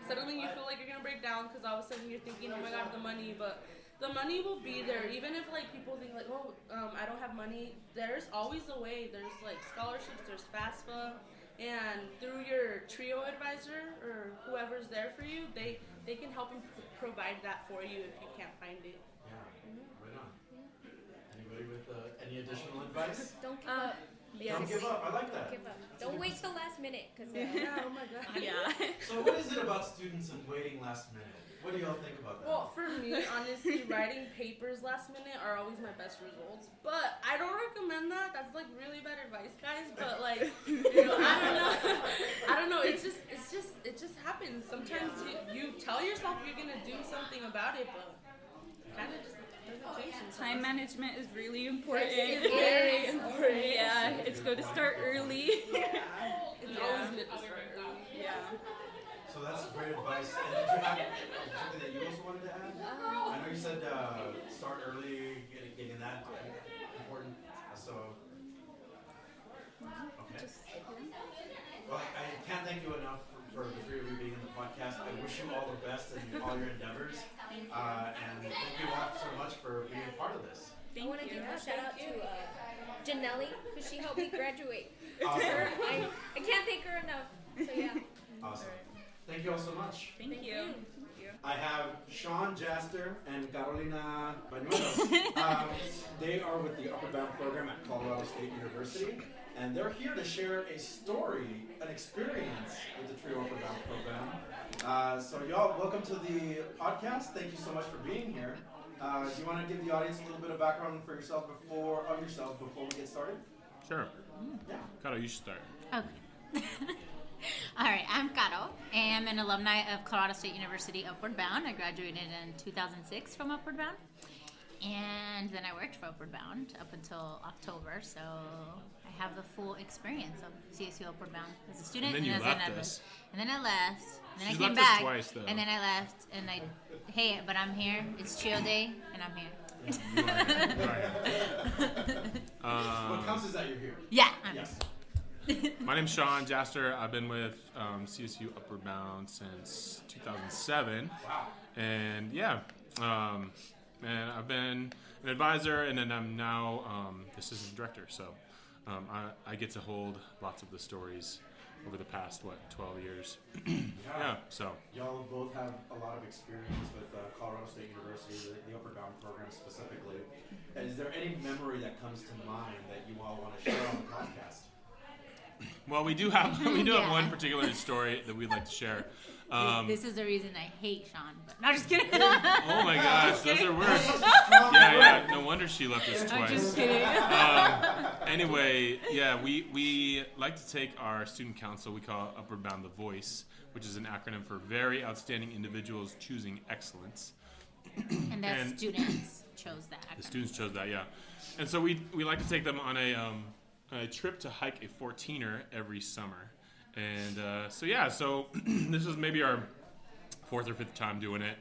Speaker 10: suddenly you feel like you're gonna break down because all of a sudden you're thinking, oh my God, the money, but the money will be there. Even if like people think like, oh, I don't have money, there's always a way. There's like scholarships, there's FAFSA, and through your trio advisor or whoever's there for you, they can help and provide that for you if you can't find it.
Speaker 6: Right on. Anybody with any additional advice?
Speaker 11: Don't give up.
Speaker 6: Don't give up. I like that.
Speaker 11: Don't give up. Don't wait till last minute, because
Speaker 10: oh my God.
Speaker 6: So what is it about students and waiting last minute? What do y'all think about that?
Speaker 10: Well, for me, honestly, writing papers last minute are always my best results. But I don't recommend that. That's like really bad advice, guys. But like, you know, I don't know. It just happens. Sometimes you tell yourself you're gonna do something about it, but kind of just
Speaker 9: Time management is really important.
Speaker 11: It's very important.
Speaker 9: Yeah, it's good to start early.
Speaker 10: It's always good to start early.
Speaker 9: Yeah.
Speaker 6: So that's great advice. And did you have something that you also wanted to add? I know you said start early, getting that important. So, okay. Well, I can't thank you enough for the three of you being in the podcast. I wish you all the best in all your endeavors. And thank you all so much for being a part of this.
Speaker 11: I want to give a shout out to Janelli, because she helped me graduate.
Speaker 6: Awesome.
Speaker 11: I can't thank her enough. So yeah.
Speaker 6: Awesome. Thank you all so much.
Speaker 9: Thank you.
Speaker 6: I have Sean Jaster and Carolina Bañuelos. They are with the Upper Bound program at Colorado State University, and they're here to share a story, an experience with the Trio Upper Bound program. So y'all, welcome to the podcast. Thank you so much for being here. Do you want to give the audience a little bit of background for yourself before we get started?
Speaker 12: Sure.
Speaker 6: Yeah.
Speaker 12: Carla, you should start.
Speaker 13: Okay. All right, I'm Caro. I am an alumni of Colorado State University Upward Bound. I graduated in 2006 from Upward Bound. And then I worked for Upward Bound up until October. So I have the full experience of CSU Upward Bound as a student.
Speaker 12: And then you
Speaker 13: as
Speaker 12: left
Speaker 13: an
Speaker 12: us.
Speaker 13: And then I left. And then
Speaker 12: She's
Speaker 13: I came
Speaker 12: left us
Speaker 13: back.
Speaker 12: twice, though.
Speaker 13: And then I left. And hey, but I'm here. It's Trio Day, and I'm here.
Speaker 6: What counts is that you're here.
Speaker 13: Yeah.
Speaker 6: Yes.
Speaker 12: My name's Sean Jaster. I've been with CSU Upward Bound since 2007.
Speaker 6: Wow.
Speaker 12: And yeah, and I've been an advisor, and then I'm now the assistant director. So I get to hold lots of the stories over the past, 12 years. Yeah, so.
Speaker 6: Y'all both have a lot of experience with Colorado State University, the Upper Bound program specifically. And is there any memory that comes to mind that you all want to share on the podcast?
Speaker 12: Well, we do have one particular story that we'd like to share.
Speaker 13: This is the reason I hate Sean. But no, I'm just kidding.
Speaker 12: Oh my gosh, those are worse. Yeah. No wonder she left us twice.
Speaker 13: I'm just kidding.
Speaker 12: Anyway, yeah, we like to take our student council. We call it Upward Bound the Voice, which is an acronym for Very Outstanding Individuals Choosing Excellence.
Speaker 13: And the students chose that acronym.
Speaker 12: The students chose that, yeah. And so we like to take them on a trip to hike a 14er every summer. And so this is maybe our fourth or fifth time doing it.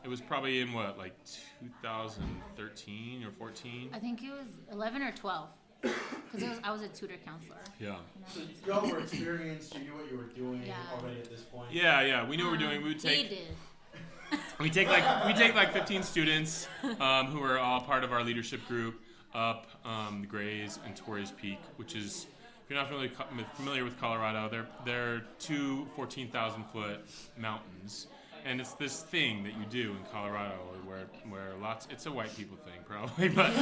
Speaker 12: It was probably in 2013 or 14?
Speaker 13: I think it was 11 or 12. Because I was a tutor counselor.
Speaker 12: Yeah.
Speaker 6: Y'all were experienced, you knew what you were doing already at this point.
Speaker 12: Yeah, we knew what we were doing. We take like 15 students who are all part of our leadership group up the Grays and Torres Peak, which is, if you're not really familiar with Colorado, they're two 14,000-foot mountains, and it's this thing that you do in Colorado where it's a white people thing probably, but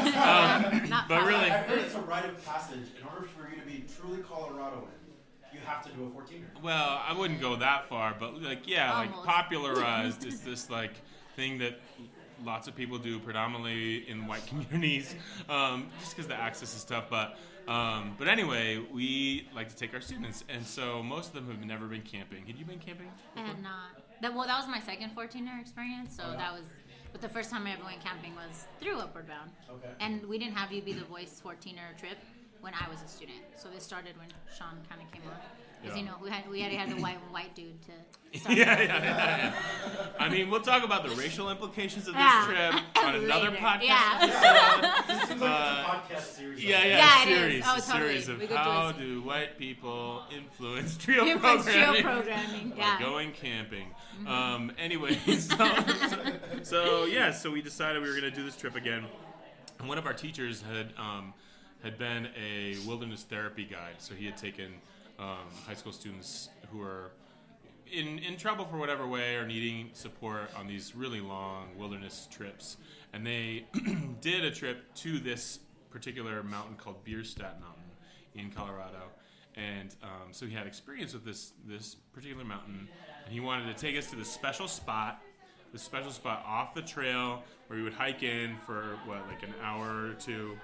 Speaker 12: really,
Speaker 6: I heard it's a rite of passage. In order for you to be truly Coloradoan, you have to do a 14er.
Speaker 12: Well, I wouldn't go that far, but popularized is this thing that lots of people do, predominantly in white communities, just because the access is tough. But anyway, we like to take our students, and so most of them have never been camping. Had you been camping before?
Speaker 13: I had not. That was my second 14er experience, so that was. But the first time I ever went camping was through Upward Bound. Okay. And we didn't have You Be the Voice 14er trip when I was a student. So this started when Sean kind of came on. Because, we had the white dude to start.
Speaker 12: Yeah. I mean, we'll talk about the racial implications of this trip on another podcast.
Speaker 6: Yeah. This seems like it's a podcast series.
Speaker 12: Series.
Speaker 13: Oh,
Speaker 12: a series
Speaker 13: totally.
Speaker 12: of how do white people influence trio programming by going camping.
Speaker 13: Mm-hmm.
Speaker 12: Anyway, so we decided we were going to do this trip again. And one of our teachers had been a wilderness therapy guide, so he had taken high school students who were in trouble for whatever way or needing support on these really long wilderness trips. And they did a trip to this particular mountain called Bierstadt Mountain in Colorado. And so he had experience with this particular mountain. And he wanted to take us to this special spot off the trail where we would hike in for, an hour or two.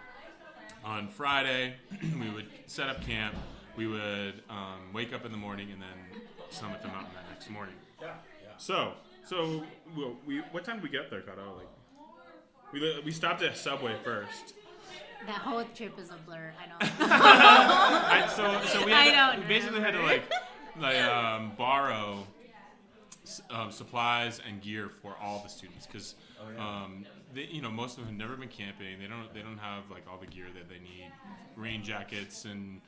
Speaker 12: On Friday, we would set up camp. We would wake up in the morning and then summit the mountain that next morning.
Speaker 6: Yeah.
Speaker 12: So what time did we get there, Caro? We stopped at Subway first.
Speaker 13: That whole trip is a blur. I don't know.
Speaker 12: So we basically had to borrow supplies and gear for all the students because most of them have never been camping. They don't have like all the gear that they need, rain jackets and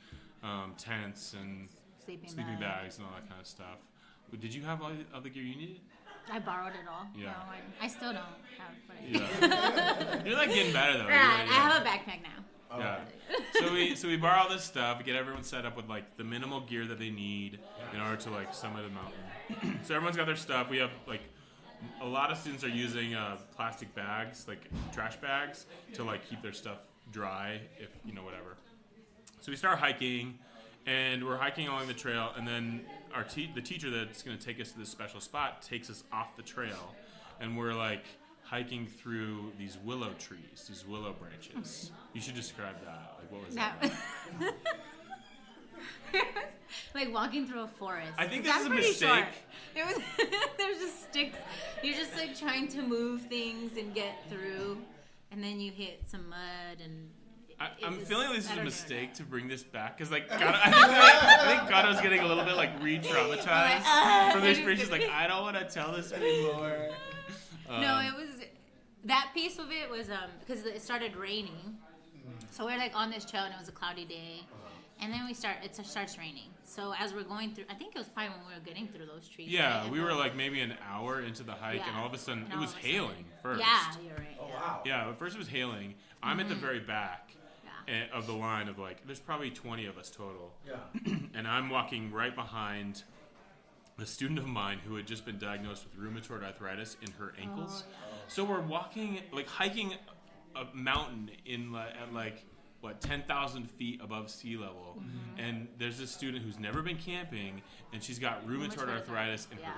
Speaker 12: tents and sleeping bags and all that kind of stuff. But did you have all the gear you needed?
Speaker 13: I borrowed it all.
Speaker 12: Yeah.
Speaker 13: No, I still don't have.
Speaker 12: Yeah. You're like getting better though.
Speaker 13: Right. I have a backpack now.
Speaker 12: Yeah. So we borrow all this stuff. We get everyone set up with like the minimal gear that they need in order to like summit the mountain. So everyone's got their stuff. We have like a lot of students are using plastic bags, like trash bags, to like keep their stuff dry, if whatever. So we start hiking, and we're hiking along the trail, and then the teacher that's going to take us to this special spot takes us off the trail, and we're like hiking through these willow trees, these willow branches. You should describe that. Like, what was that?
Speaker 13: Like walking through a forest.
Speaker 12: I think this is a mistake.
Speaker 13: Short. There's just sticks. You're just like trying to move things and get through, and then you hit some mud and.
Speaker 12: I'm feeling like this is a mistake to bring this back because like I think Gato's getting a little bit like re-traumatized from the experience. She's like, I don't want to tell this anymore.
Speaker 13: No, it was that piece of it was because it started raining, so we're like on this trail and it was a cloudy day, and then it starts raining. So as we're going through, I think it was probably when we were getting through those trees.
Speaker 12: Yeah, we were like maybe an hour into the hike, and all of a sudden it was hailing first.
Speaker 13: Yeah, you're right.
Speaker 6: Oh wow.
Speaker 12: Yeah, but first it was hailing. I'm at the very back of the line of like, there's probably 20 of us total.
Speaker 6: Yeah.
Speaker 12: And I'm walking right behind a student of mine who had just been diagnosed with rheumatoid arthritis in her ankles.
Speaker 13: Oh, yeah.
Speaker 12: So we're walking, like hiking a mountain at 10,000 feet above sea level. Mm-hmm. And there's this student who's never been camping, and she's got rheumatoid arthritis in her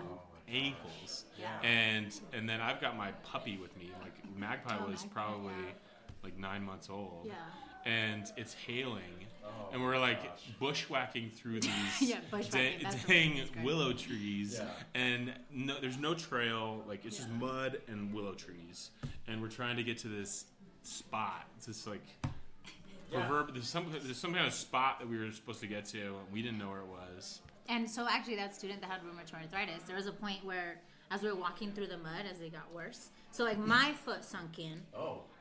Speaker 12: ankles.
Speaker 13: Yeah.
Speaker 12: And then I've got my puppy with me. Like Magpie was probably like 9 months old.
Speaker 13: Yeah.
Speaker 12: And it's hailing, and we're like bushwhacking through these dang willow trees, and there's no trail, like it's just mud and willow trees, and we're trying to get to this spot. It's this like there's some kind of spot that we were supposed to get to, and we didn't know where it was.
Speaker 13: And so actually that student that had rheumatoid arthritis, there was a point where as we were walking through the mud, as it got worse, so like my foot sunk in,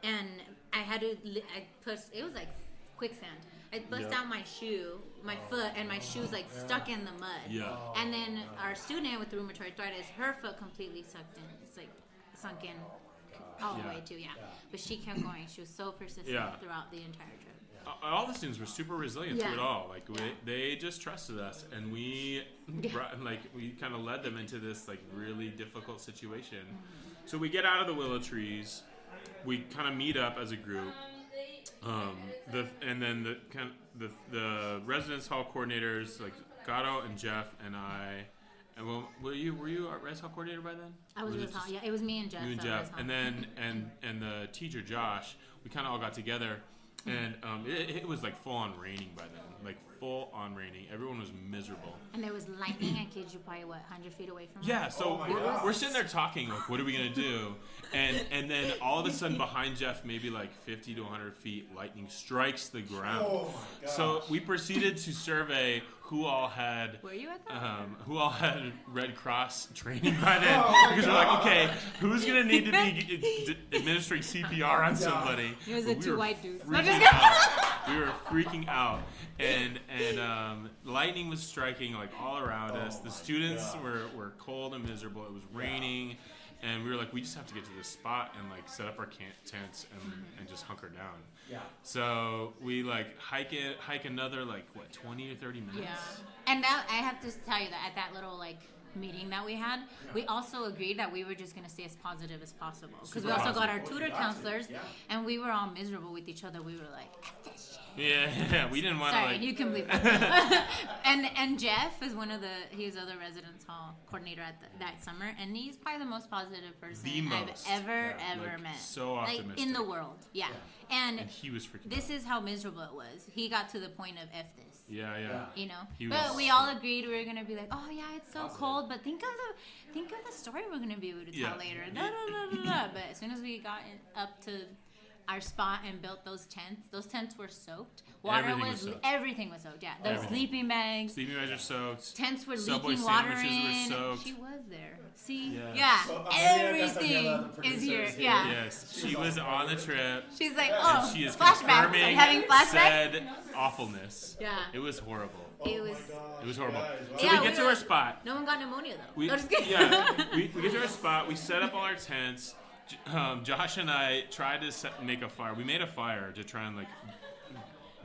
Speaker 13: and I had to, it was like quicksand. I bust out my shoe, my foot, and my shoe's like stuck in the mud. Yeah. And then our student with rheumatoid arthritis, her foot completely sucked in. It's like sunk in all the way too, But she kept going. She was so persistent throughout the entire trip.
Speaker 12: All the students were super resilient through it all. Like they just trusted us, and we kind of led them into this like really difficult situation. Mm-hmm. So we get out of the willow trees, we kind of meet up as a group, and then the residence hall coordinators like Gato and Jeff and I. And well, were you our res hall coordinator by then?
Speaker 13: I was res hall. Yeah, it was me and Jeff.
Speaker 12: You and Jeff, and then and the teacher Josh. We kind of all got together. And it was like full on raining by then, like full on raining. Everyone was miserable.
Speaker 13: And there was lightning. I kid you, probably 100 feet away from us.
Speaker 12: Yeah, so we're sitting there talking like, what are we gonna do? And then all of a sudden behind Jeff, maybe like 50 to 100 feet, lightning strikes the ground.
Speaker 6: Oh my gosh.
Speaker 12: So we proceeded to survey who all had Red Cross training by then, because we're like, okay, who's gonna need to be administering CPR on somebody?
Speaker 13: It was the two white dudes.
Speaker 12: We were freaking out, and lightning was striking like all around us. The students were cold and miserable. It was raining, and we were like, we just have to get to this spot and like set up our tents and just hunker down. Yeah. So we like hike another like 20 or 30 minutes.
Speaker 13: Yeah. And that I have to tell you that at that little like meeting that we had, we also agreed that we were just going to stay as positive as possible, because we also got our tutor counselors, and we were all miserable with each other. We were like, F this shit.
Speaker 12: Yeah, we didn't want to.
Speaker 13: Sorry, you can believe that. and Jeff is he's other residence hall coordinator at that summer, and he's probably the most positive person I've ever met.
Speaker 12: So optimistic.
Speaker 13: Like in the world, And
Speaker 12: he was freaking
Speaker 13: this is how miserable it was. He got to the point of F this.
Speaker 12: Yeah.
Speaker 13: You know? But we all agreed we were going to be like, oh yeah, it's so cold old, but think of the story we're gonna be able to tell later. But as soon as we got up to our spot and built those tents were soaked. Everything was soaked. Yeah, those sleeping bags
Speaker 12: were soaked.
Speaker 13: Tents were
Speaker 12: Subway
Speaker 13: leaking water
Speaker 12: sandwiches
Speaker 13: in.
Speaker 12: were soaked.
Speaker 13: She was there. See,
Speaker 6: So
Speaker 13: everything is here. Yeah.
Speaker 12: Yes, she was on the trip.
Speaker 13: She's like,
Speaker 12: and she is
Speaker 13: flashbacks.
Speaker 12: confirming
Speaker 13: I'm having flashbacks.
Speaker 12: said awfulness.
Speaker 13: Yeah.
Speaker 12: It was horrible.
Speaker 13: It was
Speaker 12: horrible.
Speaker 6: Guys,
Speaker 12: So we get to our spot.
Speaker 13: No one got pneumonia though.
Speaker 12: We
Speaker 13: No, just kidding.
Speaker 12: we get to our spot. We set up all our tents. Josh and I tried to make a fire. We made a fire to try and like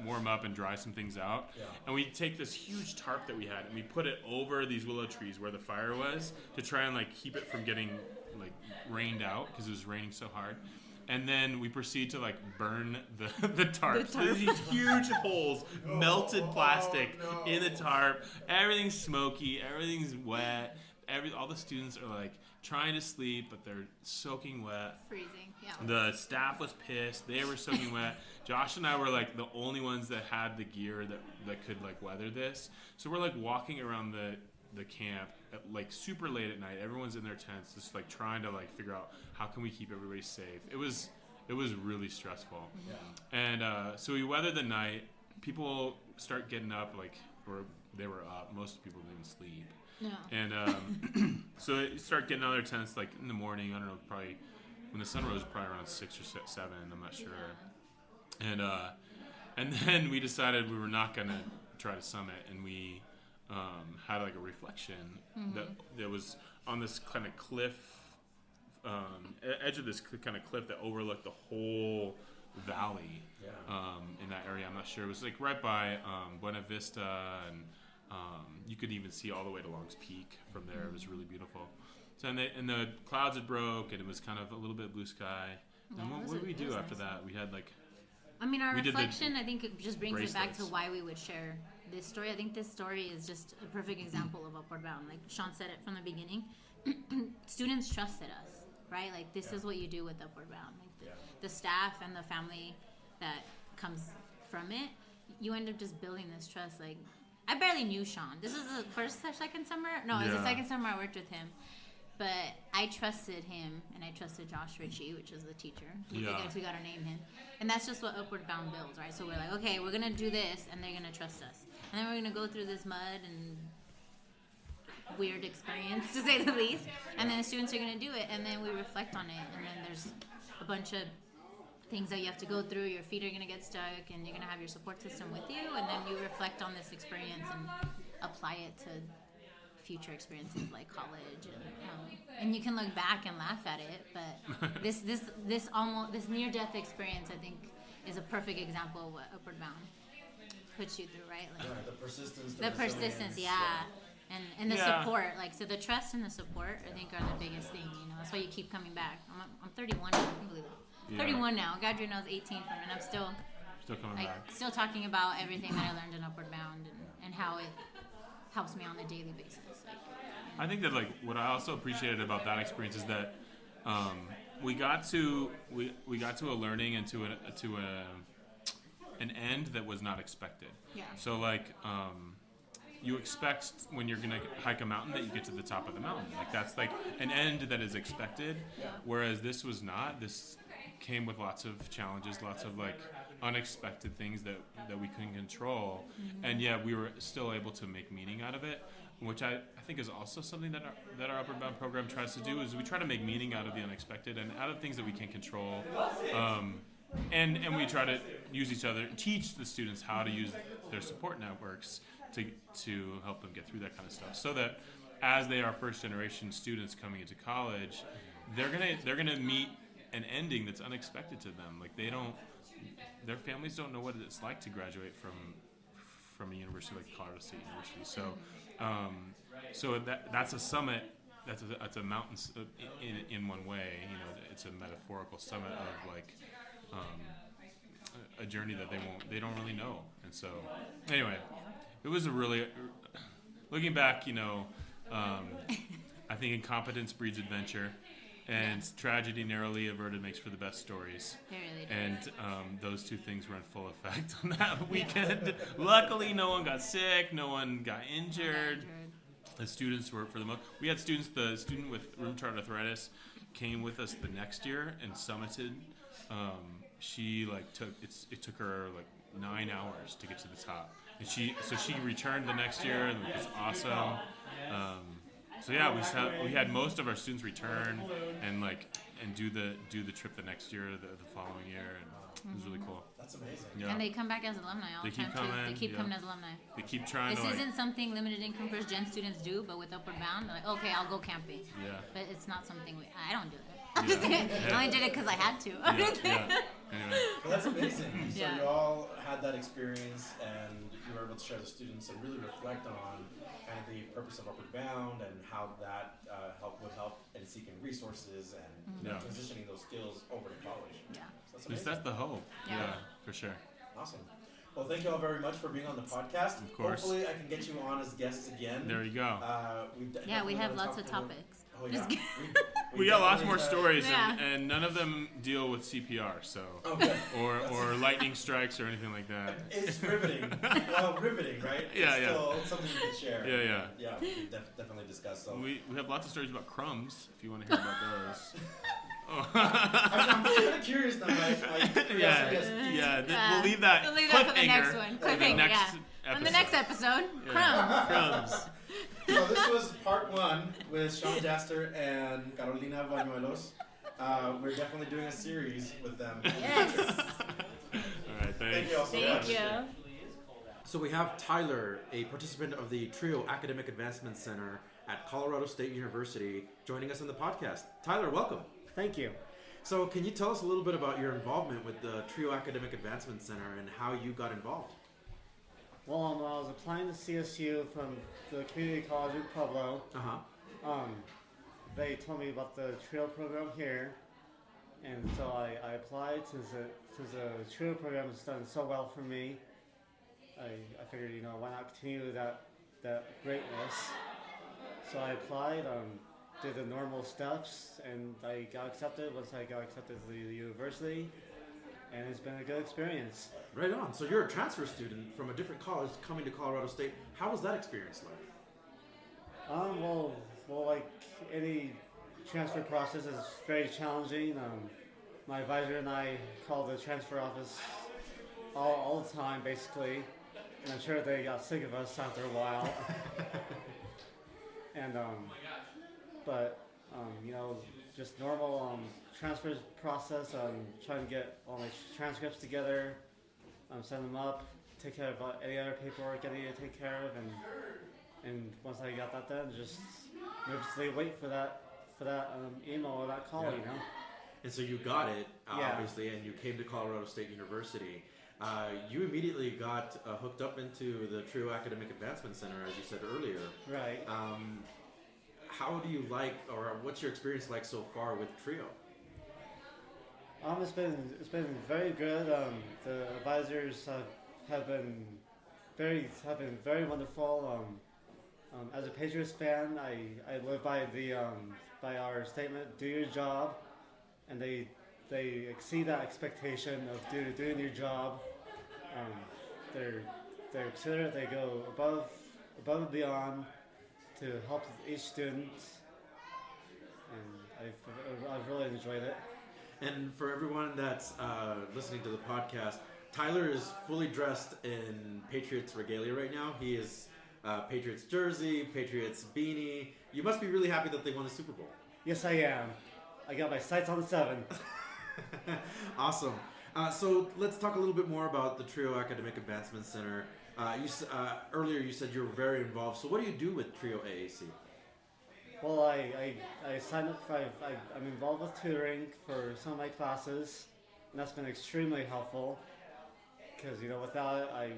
Speaker 12: warm up and dry some things out.
Speaker 6: Yeah.
Speaker 12: And we take this huge tarp that we had and we put it over these willow trees where the fire was to try and like keep it from getting like rained out because it was raining so hard. And then we proceed to like burn the tarp. So there's these huge holes, melted plastic in the tarp. Everything's smoky. Everything's wet. All the students are like trying to sleep, but they're soaking wet.
Speaker 13: Freezing. Yeah.
Speaker 12: The staff was pissed. They were soaking wet. Josh and I were like the only ones that had the gear that could like weather this. So we're like walking around the camp at like super late at night. Everyone's in their tents, just like trying to like figure out how can we keep everybody safe. It was really stressful.
Speaker 6: Yeah.
Speaker 12: And so we weathered the night. People start getting up, or they were up. Most people didn't sleep.
Speaker 13: No.
Speaker 12: And so they start getting out of their tents like in the morning. I don't know, probably when the sun rose, probably around 6 or 7. I'm not sure. Yeah. And then we decided we were not gonna try to summit, and we had like a reflection that was on this kind of cliff, edge of this kind of cliff that overlooked the whole valley. In that area. I'm not sure. It was like right by Buena Vista, and you could even see all the way to Long's Peak from there. It was really beautiful. So and the clouds had broke, and it was kind of a little bit blue sky. And what did we do after that? We had like.
Speaker 13: I mean, our reflection, I think it just brings it back to why we would share this story. I think this story is just a perfect example of Upward Bound. Like Sean said it from the beginning. Students trusted us, right? Like this is what you do with Upward Bound. Like the staff and the family that comes from it, you end up just building this trust. Like I barely knew Sean. This is the first or second summer. No, it was the second summer I worked with him. But I trusted him, and I trusted Josh Ritchie, which is the teacher. We got to name him. And that's just what Upward Bound builds, right? So we're like, okay, we're going to do this, and they're going to trust us. And then we're going to go through this mud and weird experience, to say the least. And then the students are going to do it, and then we reflect on it. And then there's a bunch of things that you have to go through. Your feet are going to get stuck, and you're going to have your support system with you. And then you reflect on this experience and apply it to future experiences like college, and you can look back and laugh at it, but this near-death experience, I think, is a perfect example of what Upward Bound puts you through, right? Like
Speaker 6: the persistence.
Speaker 13: The persistence, and the support. Like so, the trust and the support, I think, are the biggest thing. You know, that's why you keep coming back. I'm 31 now. I can't believe it. 31 now. I graduated when I was 18 from it, and I'm still
Speaker 12: coming back.
Speaker 13: Still talking about everything that I learned in Upward Bound and how it helps me on a daily basis.
Speaker 12: I think that like what I also appreciated about that experience is that we got to a learning and to an end that was not expected.
Speaker 13: Yeah. So
Speaker 12: like you expect when you're gonna hike a mountain that you get to the top of the mountain. Like that's like an end that is expected.
Speaker 6: Yeah.
Speaker 12: Whereas this was not. This came with lots of challenges, lots of like unexpected things that we couldn't control, and yet we were still able to make meaning out of it, which I think is also something that our Upward Bound program tries to do, is we try to make meaning out of the unexpected and out of things that we can't control, and we try to use each other, teach the students how to use their support networks to help them get through that kind of stuff, so that as they are first generation students coming into college, they're gonna meet an ending that's unexpected to them. Like their families don't know what it's like to graduate from a university like Colorado State University. So that's a summit. That's a mountain in one way. You know, it's a metaphorical summit of like a journey that they don't really know. And so anyway, it was a really, looking back, you know, I think incompetence breeds adventure. And tragedy narrowly averted makes for the best stories. And those two things were in full effect on that weekend. Luckily, no one got sick, no one got injured. The students were, for the most, we had students, the student with rheumatoid arthritis came with us the next year and summited. She like it took her like 9 hours to get to the top. And she returned the next year, and it was awesome. So yeah, we had most of our students return and do the trip the next year, the following year, and it was really cool.
Speaker 6: That's amazing.
Speaker 13: Yeah. And they come back as alumni all the time too. They keep coming as alumni.
Speaker 12: They keep trying.
Speaker 13: This isn't something limited income first gen students do, but with Upward Bound, they're like, okay, I'll go camping. Yeah. But it's not something I don't do it. I'm just kidding. I only did it because I had to.
Speaker 6: Anyway. Well, that's amazing. So you all had that experience, and you were able to share the students and really reflect on kind of the purpose of Upward Bound and how that would help in seeking resources and transitioning those skills over to college.
Speaker 13: Yeah.
Speaker 6: So
Speaker 12: at least that's the hope. Yeah, for sure.
Speaker 6: Awesome. Well, thank you all very much for being on the podcast.
Speaker 12: Of course.
Speaker 6: Hopefully, I can get you on as guests again.
Speaker 12: There you go.
Speaker 13: We have lots of topics.
Speaker 6: Oh, yeah.
Speaker 12: We got lots more stories, and none of them deal with CPR, so or lightning strikes or anything like that.
Speaker 6: It's riveting. Well, riveting, right?
Speaker 12: Yeah,
Speaker 6: it's still something you can share.
Speaker 12: Yeah.
Speaker 6: We can definitely discuss. So
Speaker 12: we have lots of stories about crumbs if you want to hear about those.
Speaker 6: I'm kind of curious now.
Speaker 12: We'll leave that.
Speaker 13: We'll leave that for the next one. Cliffhanger. On the next episode, crumbs.
Speaker 6: So this was part 1 with Sean Jaster and Carolina Bañuelos. We're definitely doing a series with them.
Speaker 13: Yes.
Speaker 12: All right, thanks.
Speaker 6: Thank you all so much.
Speaker 13: Thank you.
Speaker 2: So we have Tyler, a participant of the TRIO Academic Advancement Center at Colorado State University, joining us on the podcast. Tyler, welcome.
Speaker 14: Thank you.
Speaker 2: So can you tell us a little bit about your involvement with the TRIO Academic Advancement Center and how you got involved?
Speaker 14: Well, when I was applying to CSU from the community college in Pueblo, they told me about the TRIO program here, and so I applied since the TRIO program has done so well for me. I figured, why not continue that greatness? So I applied, did the normal steps, and I got accepted once I got accepted to the university, and it's been a good experience.
Speaker 2: Right on. So you're a transfer student from a different college coming to Colorado State. How was that experience like?
Speaker 14: Well, like any transfer process is very challenging. My advisor and I called the transfer office all the time, basically, and I'm sure they got sick of us after a while. And just normal transfer process. Trying to get all my transcripts together, send them up, take care of any other paperwork I need to take care of, and once I got that done, just nervously wait for that email or that call,
Speaker 2: And so you got it, obviously, and you came to Colorado State University. You immediately got hooked up into the TRIO Academic Advancement Center, as you said earlier.
Speaker 14: Right.
Speaker 2: How do you like, or what's your experience like so far with TRIO?
Speaker 14: It's been very good. The advisors have been very wonderful. As a Patriots fan, I live by our statement, do your job, and they exceed that expectation of doing your job. They're considerate. They go above and beyond to help each student, and I've really enjoyed it.
Speaker 2: And for everyone that's listening to the podcast, Tyler is fully dressed in Patriots regalia right now. He is Patriots jersey, Patriots beanie. You must be really happy that they won the Super Bowl.
Speaker 14: Yes, I am. I got my sights on 7.
Speaker 2: Awesome. So let's talk a little bit more about the TRIO Academic Advancement Center. Earlier you said you were very involved. So what do you do with TRIO AAC?
Speaker 14: Well, I signed up for, I'm involved with tutoring for some of my classes, and that's been extremely helpful, because, without it, I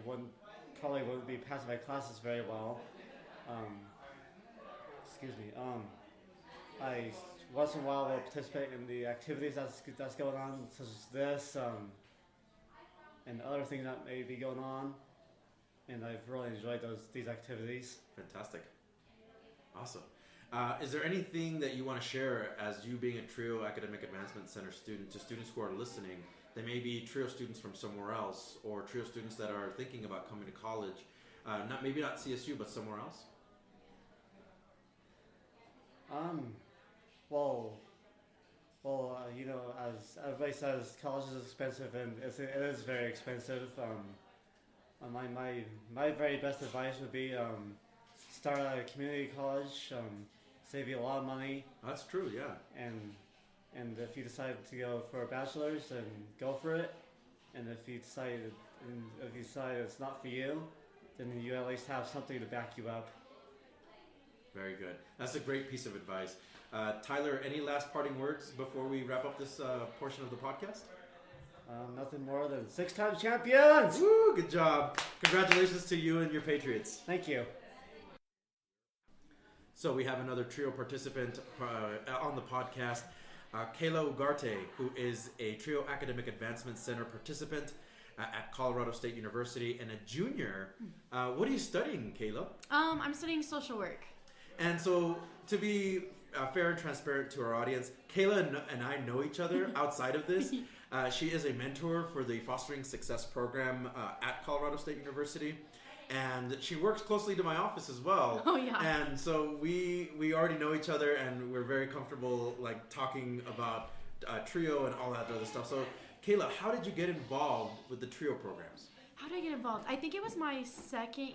Speaker 14: probably wouldn't be passing my classes very well. I once in a while will participate in the activities that's going on, such as this, and other things that may be going on, and I've really enjoyed these activities.
Speaker 2: Fantastic. Awesome. Is there anything that you want to share as you being a TRIO Academic Advancement Center student to students who are listening? They may be TRIO students from somewhere else, or TRIO students that are thinking about coming to college, maybe not CSU, but somewhere else?
Speaker 14: Well, you know, as everybody says, college is expensive, and it is very expensive. My very best advice would be start at a community college, save you a lot of money.
Speaker 2: That's true, yeah.
Speaker 14: And if you decide to go for a bachelor's, then go for it. And if you decide it's not for you, then you at least have something to back you up.
Speaker 2: Very good. That's a great piece of advice. Tyler, any last parting words before we wrap up this portion of the podcast?
Speaker 14: Nothing more than 6-time champions!
Speaker 2: Woo, good job. Congratulations to you and your Patriots.
Speaker 14: Thank you.
Speaker 2: So we have another trio participant on the podcast, Kaila Ugarte, who is a Trio Academic Advancement Center participant at Colorado State University and a junior. What are you studying, Kaila?
Speaker 15: I'm studying social work.
Speaker 2: And so, to be fair and transparent to our audience, Kaila and I know each other outside of this. She is a mentor for the Fostering Success program at Colorado State University. And she works closely to my office as well.
Speaker 15: Oh, yeah.
Speaker 2: And so we already know each other, and we're very comfortable like talking about trio and all that other stuff. So, Kaila, how did you get involved with the trio programs?
Speaker 15: How did I get involved? I think it was my second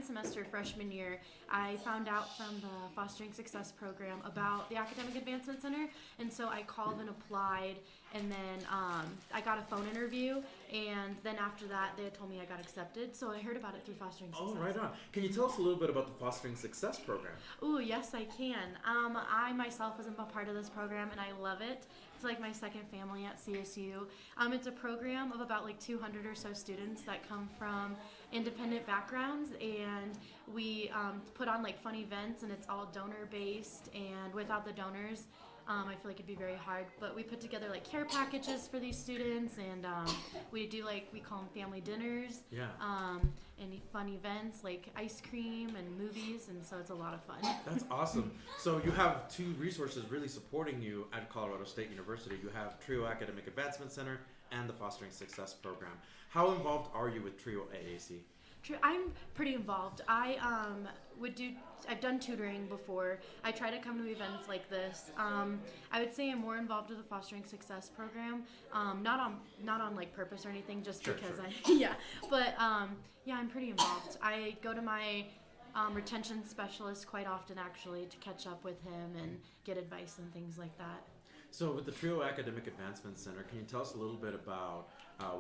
Speaker 15: semester freshman year. I found out from the Fostering Success program about the Academic Advancement Center, and so I called and applied, and then I got a phone interview, and then after that they had told me I got accepted, so I heard about it through Fostering Success.
Speaker 2: Oh, right on. Can you tell us a little bit about the Fostering Success program?
Speaker 15: Ooh, yes, I can. I myself was a part of this program, and I love it. It's like my second family at CSU. It's a program of about like 200 or so students that come from independent backgrounds, and we put on like fun events, and it's all donor based, and without the donors I feel like it'd be very hard, but we put together like care packages for these students, and we do like, we call them family dinners, and fun events like ice cream and movies, and so it's a lot of fun.
Speaker 2: That's awesome. So you have two resources really supporting you at Colorado State University. You have Trio Academic Advancement Center and the Fostering Success program. How involved are you with Trio AAC?
Speaker 15: I'm pretty involved. I've done tutoring before. I try to come to events like this. I would say I'm more involved with the Fostering Success program, not on like purpose or anything, just because I'm pretty involved. I go to my retention specialist quite often, actually, to catch up with him and get advice and things like that.
Speaker 2: So with the Trio Academic Advancement Center, can you tell us a little bit about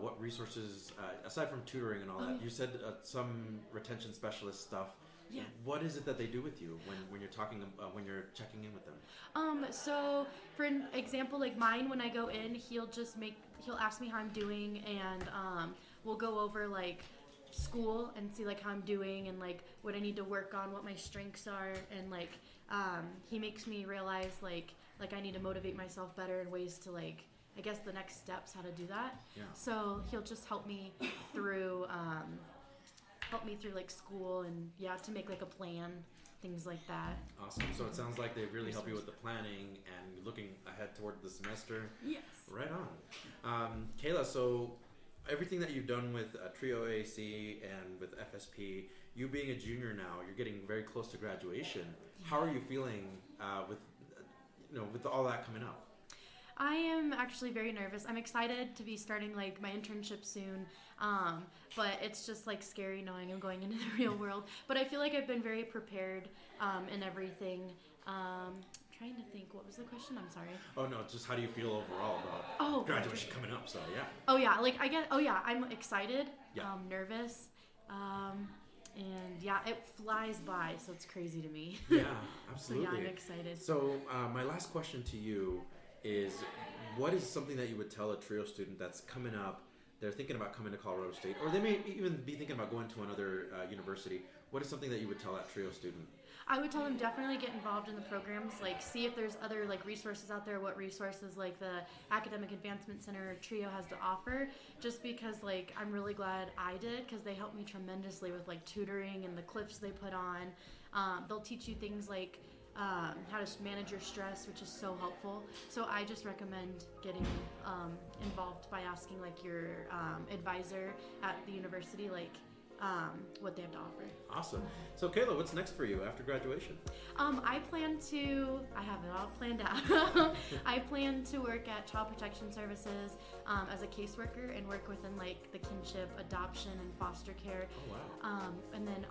Speaker 2: what resources, aside from tutoring and all that, you said some retention specialist stuff.
Speaker 15: Yeah.
Speaker 2: What is it that they do with you when you're when you're checking in with them?
Speaker 15: So for an example, like mine, when I go in, he'll ask me how I'm doing, and we'll go over like school and see like how I'm doing and like what I need to work on, what my strengths are, and like he makes me realize like I need to motivate myself better in ways to like, I guess the next steps, how to do that.
Speaker 2: Yeah.
Speaker 15: So he'll just help me through like school and to make like a plan, things like that.
Speaker 2: Awesome. So it sounds like they really help you with the planning and looking ahead toward the semester.
Speaker 15: Yes.
Speaker 2: Right on. Kaila, so everything that you've done with Trio AAC and with FSP, you being a junior now, you're getting very close to graduation. How are you feeling with all that coming up?
Speaker 15: I am actually very nervous. I'm excited to be starting like my internship soon, but it's just like scary knowing I'm going into the real world. But I feel like I've been very prepared in everything. Trying to think, what was the question? I'm sorry.
Speaker 2: Oh no, just how do you feel overall about graduation coming up? So yeah.
Speaker 15: Oh yeah, I'm excited. Yeah. Nervous. And it flies by, so it's crazy to me.
Speaker 2: Yeah, absolutely.
Speaker 15: So I'm excited.
Speaker 2: So my last question to you is, what is something that you would tell a trio student that's coming up, they're thinking about coming to Colorado State, or they may even be thinking about going to another university? What is something that you would tell that trio student?
Speaker 15: I would tell them definitely get involved in the programs, like see if there's other like resources out there, what resources like the Academic Advancement Center Trio has to offer, just because like I'm really glad I did, because they helped me tremendously with like tutoring and the clips they put on. They'll teach you things like how to manage your stress, which is so helpful. So I just recommend getting involved by asking like your advisor at the university, like what they have to offer.
Speaker 6: Awesome. So Kaila, what's next for you after graduation?
Speaker 15: I have it all planned out. I plan to work at Child Protection Services as a caseworker and work within like the kinship, adoption, and foster care.
Speaker 6: Oh, wow.
Speaker 15: And then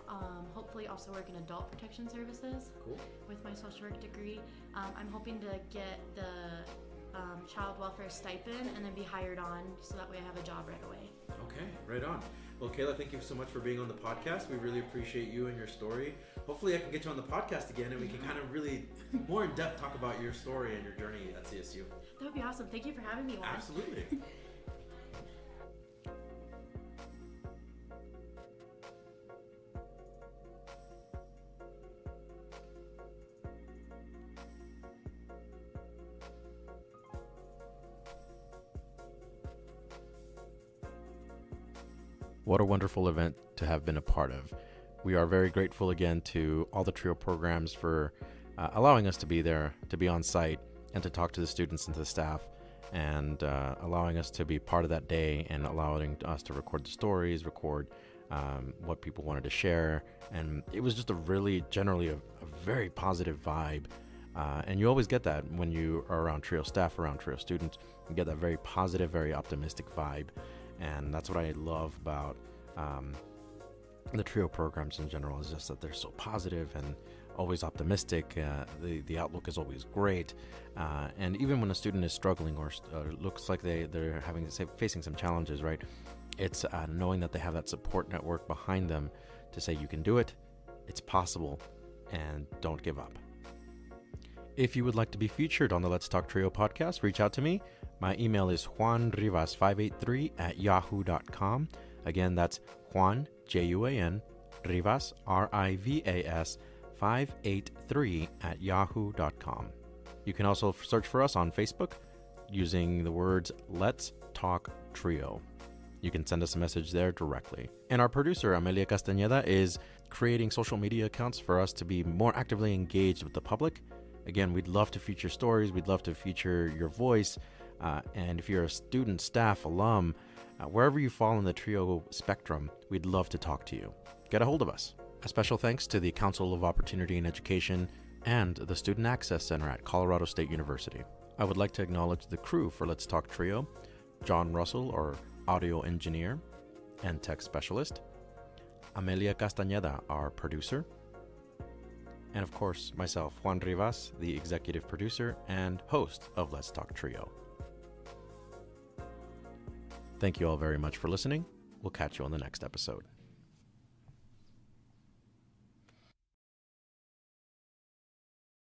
Speaker 15: hopefully also work in adult protection services.
Speaker 6: Cool.
Speaker 15: With my social work degree. I'm hoping to get the child welfare stipend and then be hired on so that way I have a job right away.
Speaker 6: Okay, right on. Well, Kaila, thank you so much for being on the podcast. We really appreciate you and your story. Hopefully I can get you on the podcast again and we can kind of really more in depth talk about your story and your journey at CSU.
Speaker 15: That would be awesome. Thank you for having me, Juan.
Speaker 6: Absolutely.
Speaker 2: What a wonderful event to have been a part of. We are very grateful again to all the TRIO programs for allowing us to be there, to be on site, and to talk to the students and to the staff, and allowing us to be part of that day and allowing us to record the stories, record what people wanted to share. And it was just generally a very positive vibe. And you always get that when you are around TRIO staff, around TRIO students. You get that very positive, very optimistic vibe. And that's what I love about the TRIO programs in general, is just that they're so positive and always optimistic. The outlook is always great. And even when a student is struggling or looks like they're facing some challenges, right? It's knowing that they have that support network behind them to say, you can do it, it's possible, and don't give up. If you would like to be featured on the Let's Talk TRIO podcast, reach out to me. My email is juanrivas583@yahoo.com. Again, that's Juan, Juan, Rivas, Rivas, 583@yahoo.com. You can also search for us on Facebook using the words Let's Talk TRIO. You can send us a message there directly. And our producer, Amelia Castaneda, is creating social media accounts for us to be more actively engaged with the public. Again, we'd love to feature stories. We'd love to feature your voice. And if you're a student, staff, alum, wherever you fall in the TRIO spectrum, we'd love to talk to you. Get a hold of us. A special thanks to the Council of Opportunity and Education and the Student Access Center at Colorado State University. I would like to acknowledge the crew for Let's Talk TRIO: John Russell, our audio engineer and tech specialist, Amelia Castaneda, our producer, and of course, myself, Juan Rivas, the executive producer and host of Let's Talk TRIO. Thank you all very much for listening. We'll catch you on the next episode.